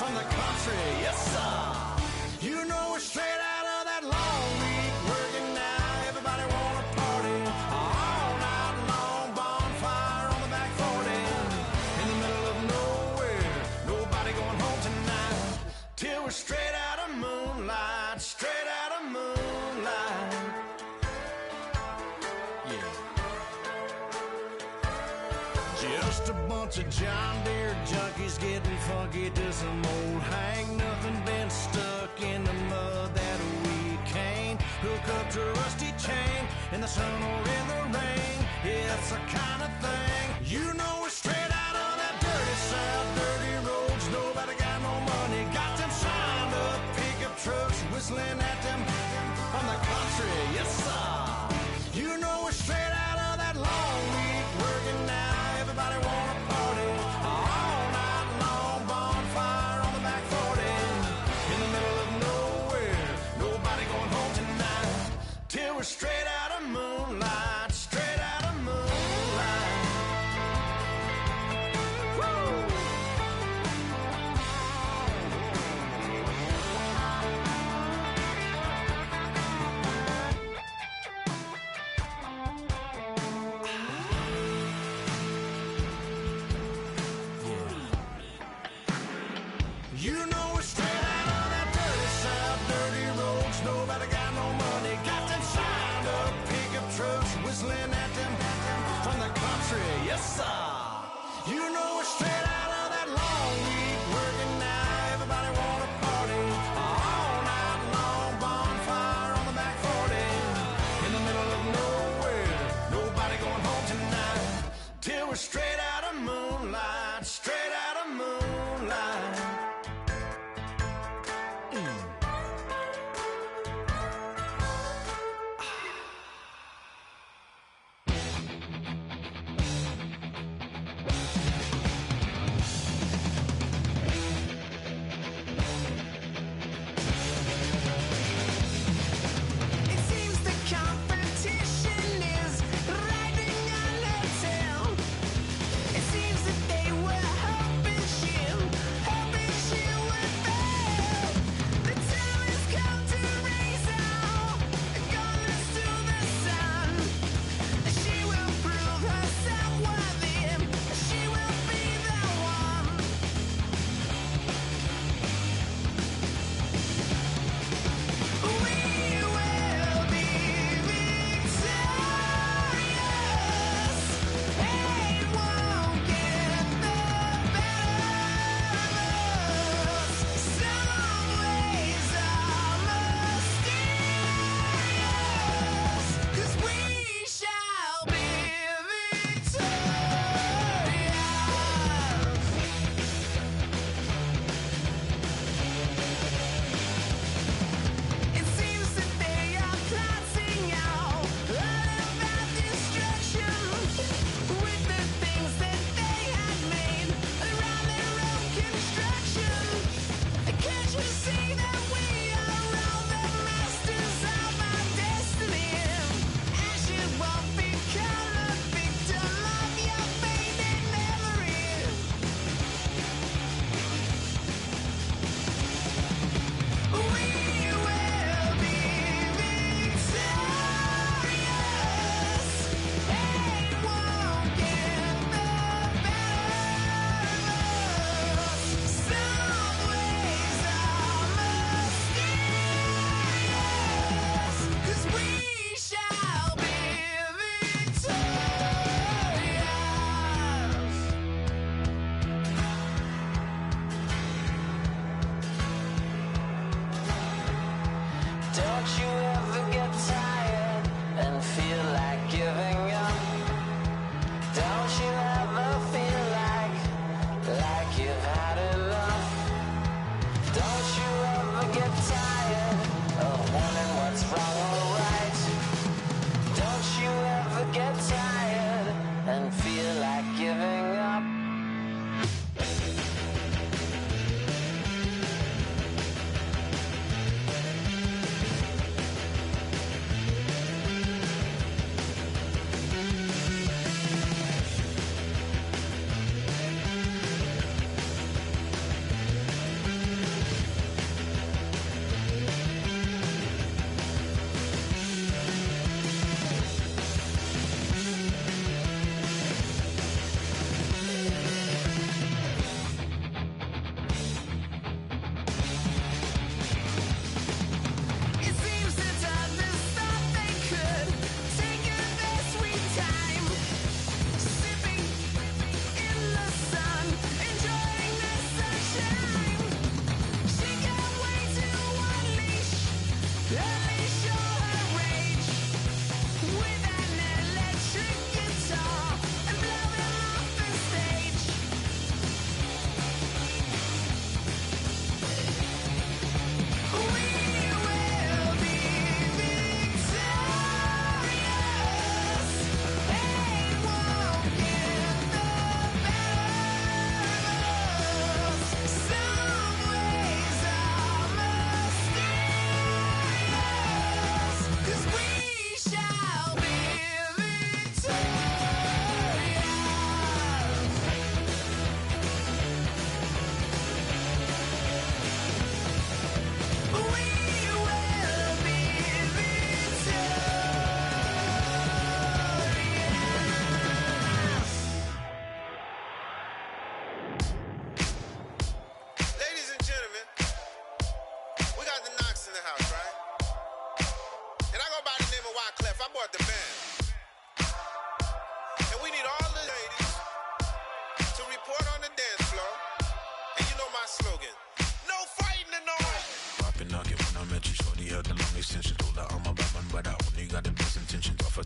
[SPEAKER 5] from the country. Yes, sir. You know we're straight out of that long week working now. Everybody wanna party all night long, bonfire on the back 40 in the middle of nowhere. Nobody going home tonight till we're straight out of moonlight, straight out of moonlight. Yeah. Just a bunch of John Deere junkies getting funky to some old hang. Nothing been stuck in the mud that we can't hook up to a rusty chain in the sun or in the rain. It's the kind of thing. You know we're straight out of that dirty south, dirty roads. Nobody got no money, got them signed up pickup trucks, whistling at them from the country. Yes, sir. You know we're straight out of that long week working now. Everybody wanna party all night long, bonfire on the back 40 in the middle of nowhere. Nobody going home tonight till we're straight out of moonlight, straight out of moonlight. Woo! You know we're straight out of that dirty south, dirty roads. Nobody got no money, got them signed up pickup trucks, whistling at them from the country. Yes, sir. You know we're straight out of that long week working now. Everybody wanna party all night long, bonfire on the back 40 in the middle of nowhere. Nobody going home tonight till we're straight out of moonlight, straight out of moonlight.
[SPEAKER 6] It seems the competition is riding on the tail. It seems that they were hoping she'll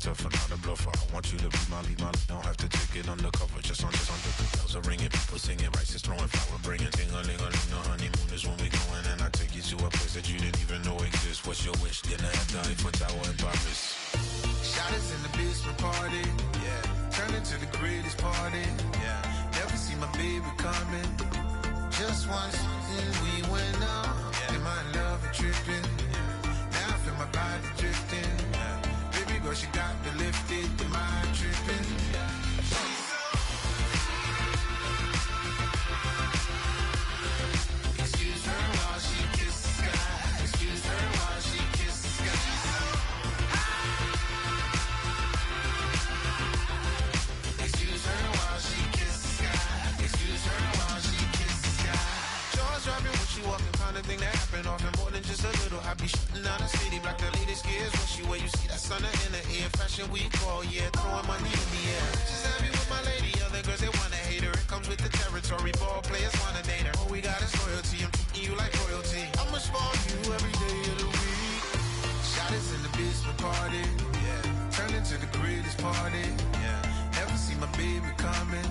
[SPEAKER 7] tough and not a bluffer. I want you to be my don't have to take it undercover. Just under the bells are ringing, people singing, rice is throwing flower, bringing ting-a-ling-a-ling. The honeymoon is when we going, and I take you to a place that you didn't even know exists. What's your wish? Dinner at the Eiffel Tower in Paris.
[SPEAKER 5] Shot us in the basement party, yeah. Turn into the greatest party, yeah. Never see my baby coming. Just once, and we went up, yeah. And my love is tripping, yeah. Now I feel my body drifting, yeah. Baby girl, she got me lifted, the mind tripping, yeah. Excuse her while she kisses the sky. Excuse her while she kisses the sky. Excuse her while she kisses the sky. Excuse her while she kisses the sky. Jaws dropping when she walking, kind of thing that happen often. More than just a little. I be shooting down the city, black the latest gears. When she where you see that sun in the air. Fashion week all year, throwing money in the air. She's happy with my lady, other girls they wanna hate her. It comes with the territory, ball players wanna date her. All we got is loyalty, I'm treating you like royalty. I'ma spoil you every day of the week. Shot us in the basement party, yeah. Turn into the greatest party, yeah. Never see my baby coming.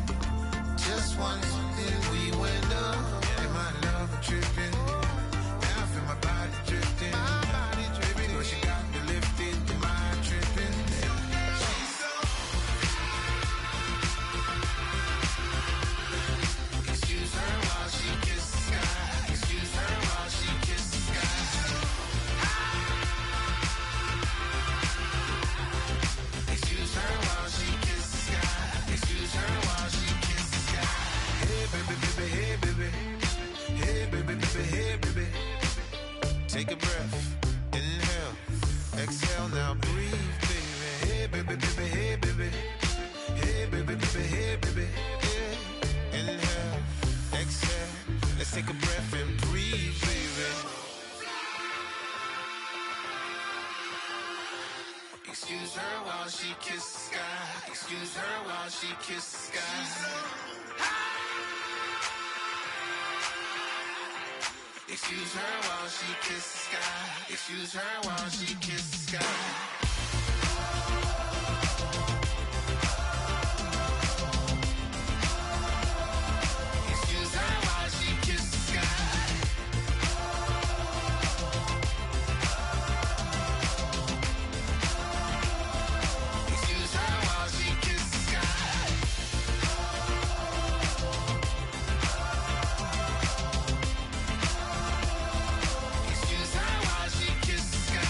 [SPEAKER 5] Just once, and we went up, yeah. And my love is tripping. Now I feel my body drifting. My body dripping. Baby girl, she got me lifted. The mind tripping. Excuse her while she kisses the sky. Excuse her while she kisses the sky. Excuse her while she kisses the sky. Excuse her while she kisses the sky. Hey baby, baby, hey baby. Hey baby, baby, hey baby. Take a breath, inhale, exhale, now breathe, baby. Hey baby, baby, hey baby. Hey baby, baby, hey baby. Yeah. Inhale, exhale, let's take a breath and breathe, baby. Excuse her while she kisses the sky. Excuse her while she kisses the sky. Excuse her while she kisses the sky. Excuse her while she kisses the sky. Excuse her while she kisses the sky. Excuse her while she kisses the sky. Excuse her while she kisses the sky.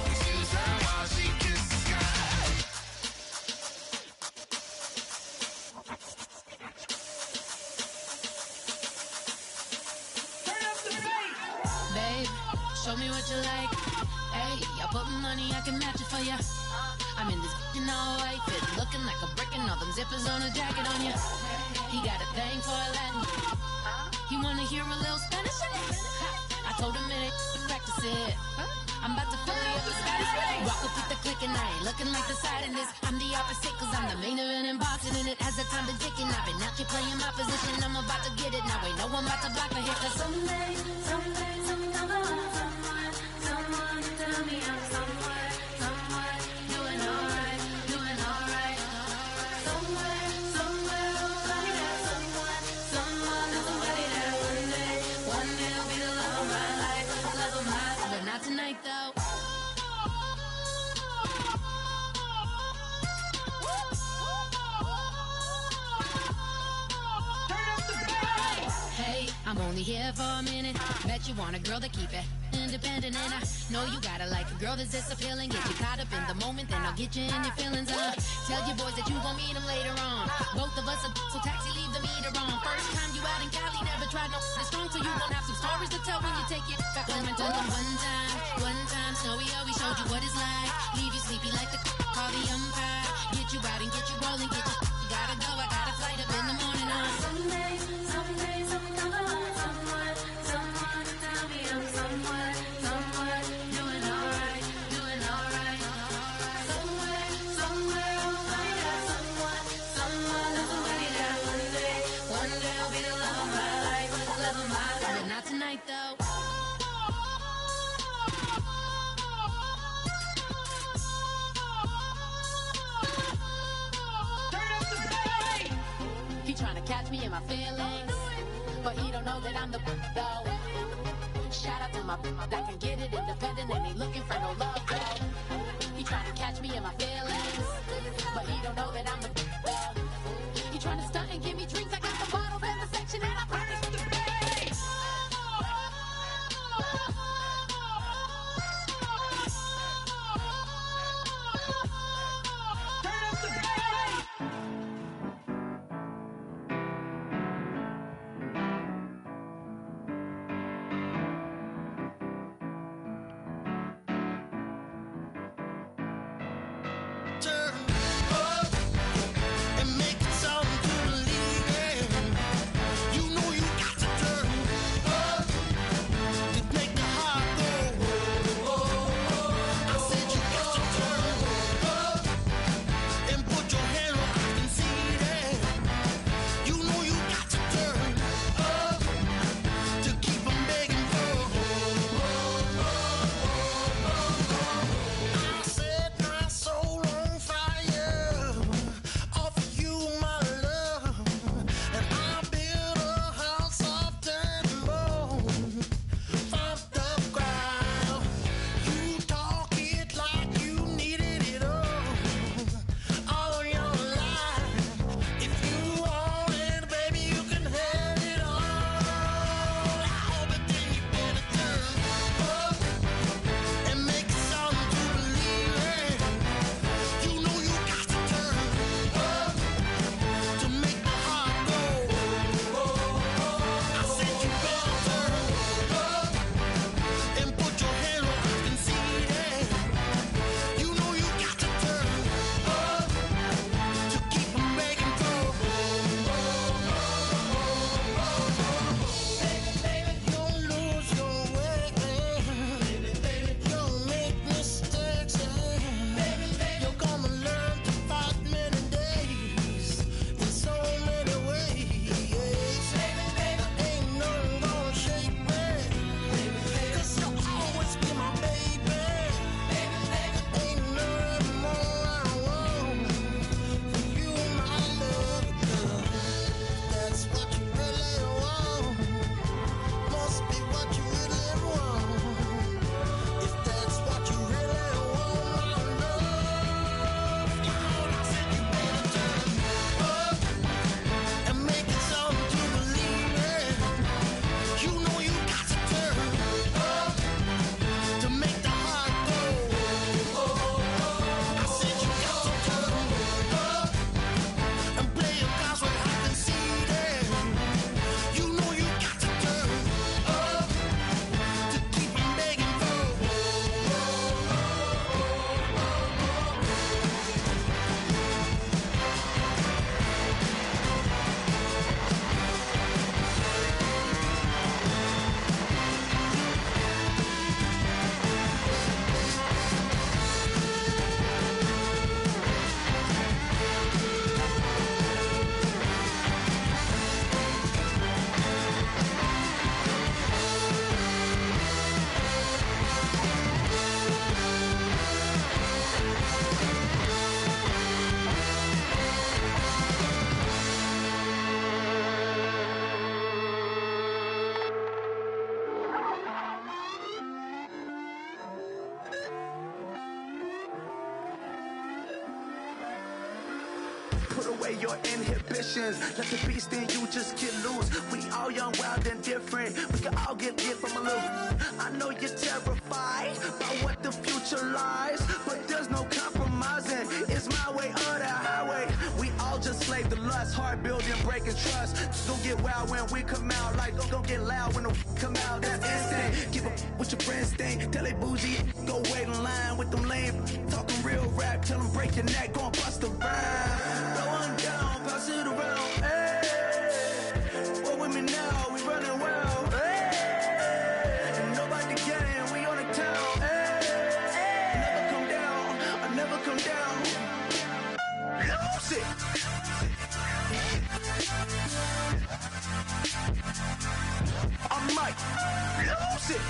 [SPEAKER 5] Excuse her while she kisses the sky.
[SPEAKER 8] Babe, show me what you like. Hey, I put money, I can match it for ya. I'm in this all white fit, looking like a brick and all them zippers on a jacket on ya. He got a thing for Latin. He wanna hear a little Spanish in it. I told him it ain't to practice it. I'm about to fill you up with Spanish. Walk up with the click and I ain't looking like the side in this. I'm the opposite cause I'm the main event and boxing in it. As the time been ticking, I've been out here playing my position. I'm about to get it now. Ain't no one about to block the hit. Cause someday, someone to tell me I'm somewhere, doing alright. Somewhere, somebody that somebody that one day will be the love of my life, but not tonight though. Hey, I'm only here for a minute. Bet you want a girl to keep it independent, and I know you gotta like a girl that's this appealing. Get you caught up in the moment, then I'll get you in your feelings. Tell your boys that you gon' meet them later on. Both of us are so taxi, leave the meter on. First time you out in Cali, never tried no strong, so you gon' have some stories to tell when you take it back home and tell them one time, Snowy always showed you what it's like. Leave you sleepy like the call the umpire. Get you out and get you rolling, get you gotta go. I got a flight up in the morning on someday, someone tell me I'm somewhere, doing alright. Somewhere, somebody that somebody that one day will be the love of my life, but not tonight. catch me in my feelings, but he don't know that I'm the though. Shout out to my that can get it independent and ain't looking for no love though. He trying to catch me in my feelings, but he don't know that I'm the though. He trying to stunt and give me drinks. I got the bottles in the section and I promise to pay.
[SPEAKER 5] Put away your inhibitions. Let the beast in you just get loose. We all young, wild, and different. We can all get lit from a little. I know you're terrified by what the future lies, but there's no compromising. It's my way or the highway. We all just slave the lust, heart building, breaking trust. Don't get wild when we come out. Like don't get loud when the come out. That's instant. Keep up with your friends thing. Tell they bougie, go wait in line with them lame. Talking real rap, tell them break your neck, go and bust a rhyme. Throw one down, pass it around. Hey, what with me now? We running wild. Hey, and nobody can. We on the town. Hey, never come down. I never come down. Lose it. I might lose it.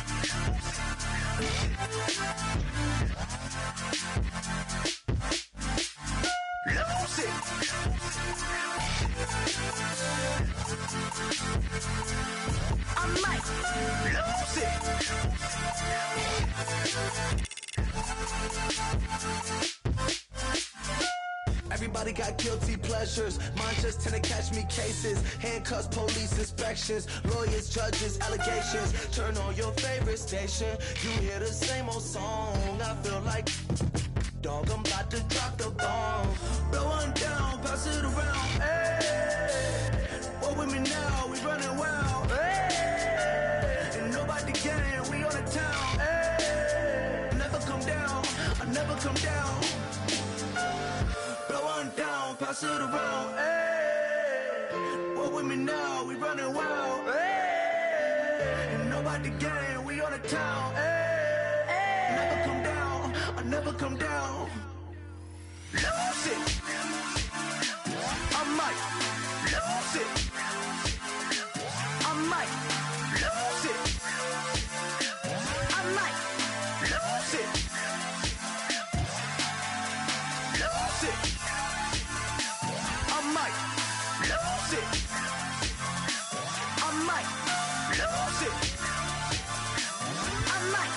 [SPEAKER 3] Everybody got guilty pleasures. Mine just tend to catch me cases. Handcuffs, police inspections, lawyers, judges, allegations. Turn on your favorite station. You hear the same old song. I feel like, dog, I'm about to drop the bomb. Blow one down, pass it around. Hey, what with me now? We running wild. Hey, and nobody can. We on the town. Hey, never come down. I never come down. Blow one down, pass it around. Hey, what with me now? We running wild. Hey, and nobody can. We on the town. Hey, never come down. I never come down. Lose it. I might lose it. I might lose it. I might lose it. Lose it. I might lose it. I might lose it. I might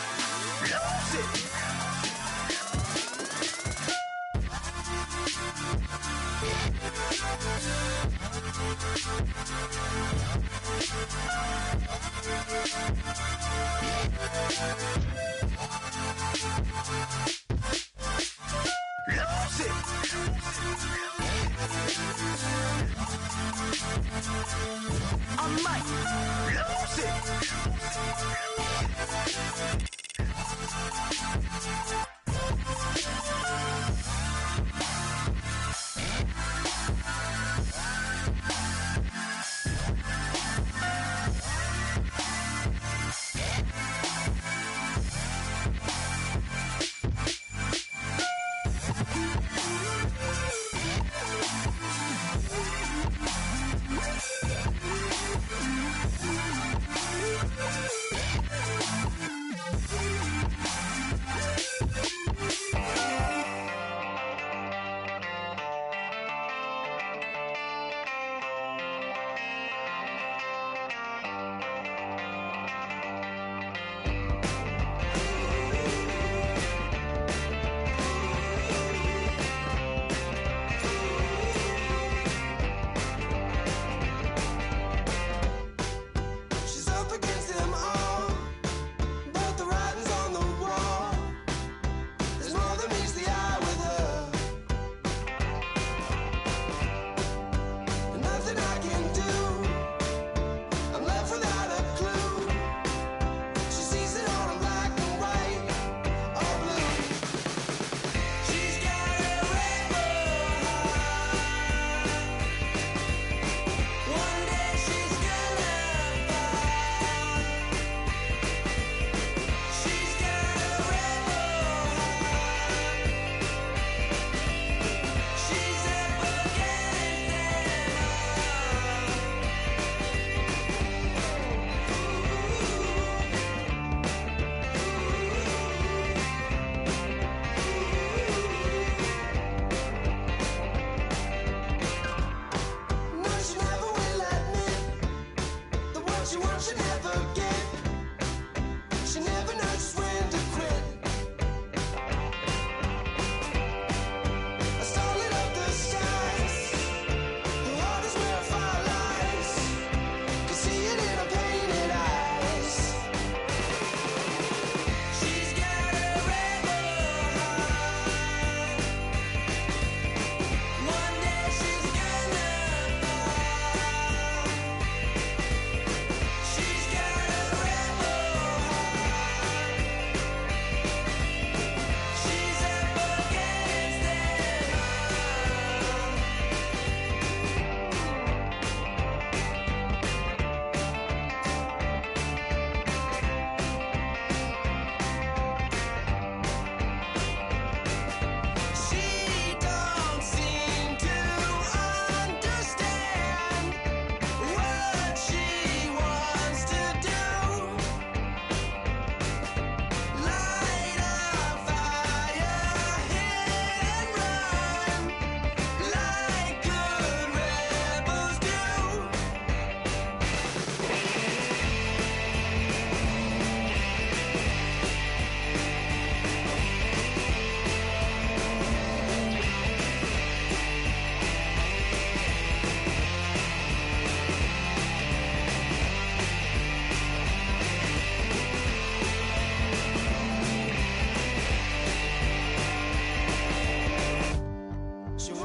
[SPEAKER 3] lose it. Lose it. I might lose it.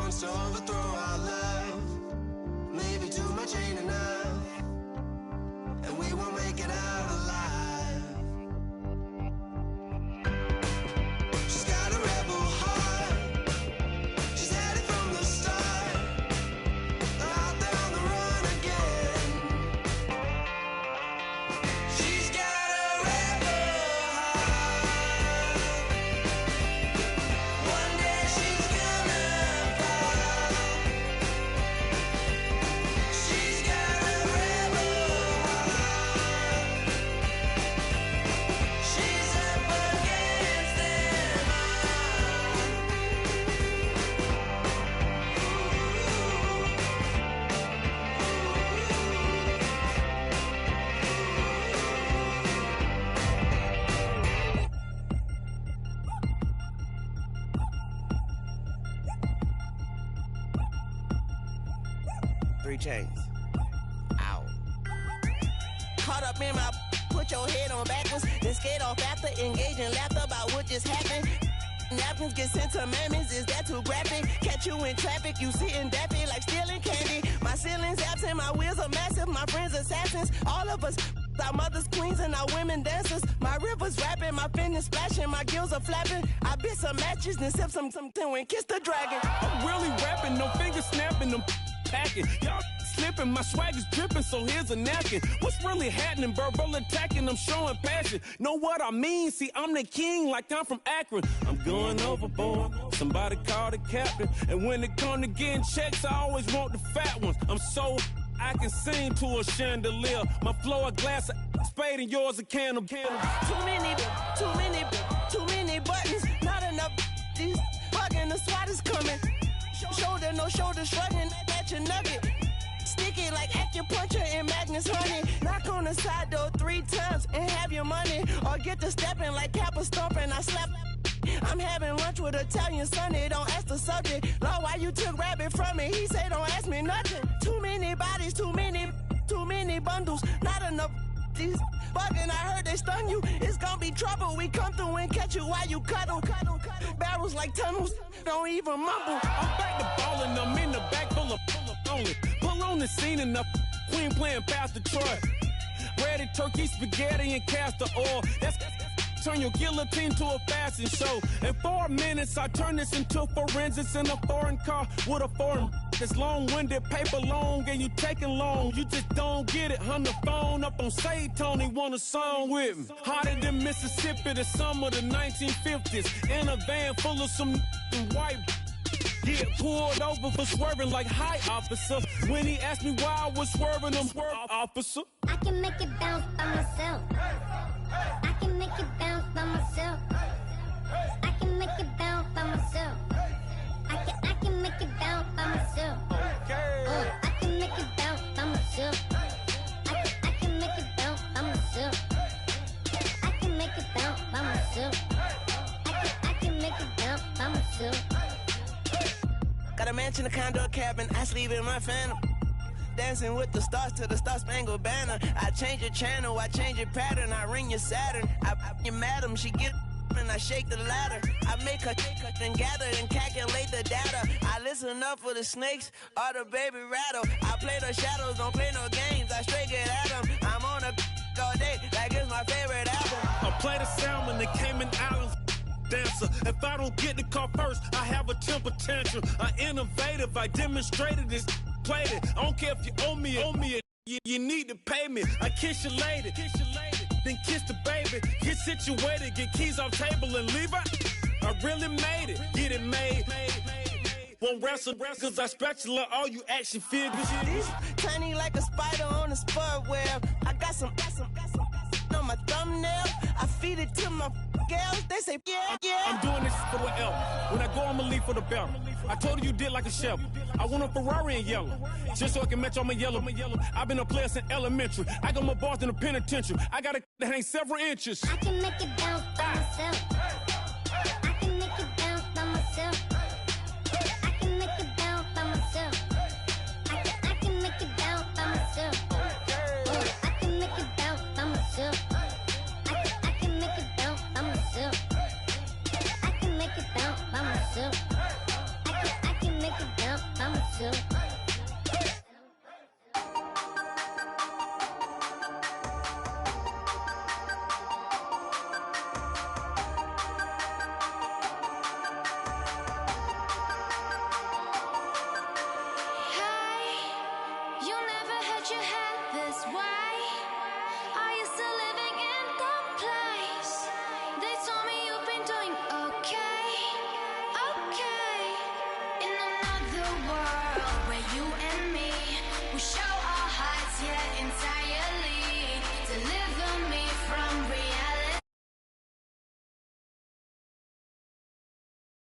[SPEAKER 5] wants to overthrow our love. Maybe too much ain't enough, and we won't make it out alive. She's got a rebel heart. She's had it from the start. Out there on the run again. She's got a rebel heart. One day she's gonna fall. She's got a rebel heart. She's up against them all. 3 chains. Ow. Caught up in my, put your head on backwards, then skate off after engaging laughter about what just happened. Napkins get sent to mammies, is that too graphic? Catch you in traffic, you sitting daffy like stealing candy. My ceiling's absent, my wheels are massive, my friends assassins. All of us, our mothers queens and our women dancers. My rivers rapping, my fingers splashing, my gills are flapping. I bit some matches, then sip something and kiss the dragon. I'm really rapping, no fingers snapping, them packing. Y'all slipping, my swag is dripping, so here's a napkin. What's really happening? Verbal attacking, I'm showing passion. Know what I mean? See, I'm the king like I'm from Akron. I'm going overboard, somebody call the captain. And when it come to getting checks, I always want the fat ones. I'm so I can sing to a chandelier. My flow a glass of spade and yours a can of candle. Too many buttons, not enough. These fucking the SWAT is coming. Shoulder, no shoulder shrugging at your nugget. Sticky like acupuncture and Magnus honey. Knock on the side door 3 times and have your money. Or get to stepping like Kappa stomping. I slap. I'm having lunch with Italian Sonny. Don't ask the subject. Lord, why you took rabbit from me? He say don't ask me nothing. Too many bodies, too many bundles. Not enough. These fucking, I heard they stun you. It's gonna be trouble. We come through and catch you while you cuddle. Barrels like tunnels. Don't even mumble. I'm back to ballin'. I'm in the back full of only. Pull on the scene and the queen playing Pastor Troy. Ready turkey, spaghetti, and castor oil. That's turn your guillotine to a fashion show. In 4 minutes, I turn this into forensics in a foreign car with a foreign. It's long-winded, paper long, and you taking long. You just don't get it. On the phone up on Say Tony, want a song with me. Hotter than Mississippi, the summer of the 1950s. In a van full of some white. Get pulled over for swerving like hi, officer. When he asked me why I was swerving, I'm officer.
[SPEAKER 9] I can make it bounce by myself. I can make it bounce by myself. I can make it bounce by myself. I can make it bounce by myself. I can make it bounce by myself. I can make it bounce by myself. I can make it bounce by myself. I can make it bounce by myself.
[SPEAKER 5] Got a mansion, a condo, a cabin. I sleep in my phantom. Dancing with the stars to the Star-Spangled Banner. I change your channel, I change your pattern. I ring your Saturn. I your madam, she get and I shake the ladder. I make her then gather and calculate the data. I listen up for the snakes or the baby rattle. I play the shadows, don't play no games. I straight get at them. I'm on a all day like it's my favorite album.
[SPEAKER 10] I play the salmon, the Cayman Islands. Dancer. If I don't get the car first, I have a temper tantrum. I innovative, I demonstrated this, played it. I don't care if you owe me it. You need to pay me. I kiss your lady, then kiss the baby. Get situated, get keys off table and leave out. I really made it, get it made. Won't wrestle, cause I spatula all you action figures.
[SPEAKER 5] Tiny like a spider on a spud web. I got some on my thumbnail. I feed it to my girls. They say, yeah.
[SPEAKER 10] I'm doing this for the L. When I go, I'ma leave for the belt. I told you did like a chef. I want a Ferrari in yellow, just so I can match all my yellow. I've been a player since elementary. I got more bars than a penitentiary. I got to hang several inches.
[SPEAKER 9] I can make it bounce by myself. I can make it bounce by myself. I can make it bounce by myself. I can make it bounce by myself. I can make it bounce by myself. I can make it bounce by myself. I can make it bounce by myself. I can make it bounce.
[SPEAKER 8] why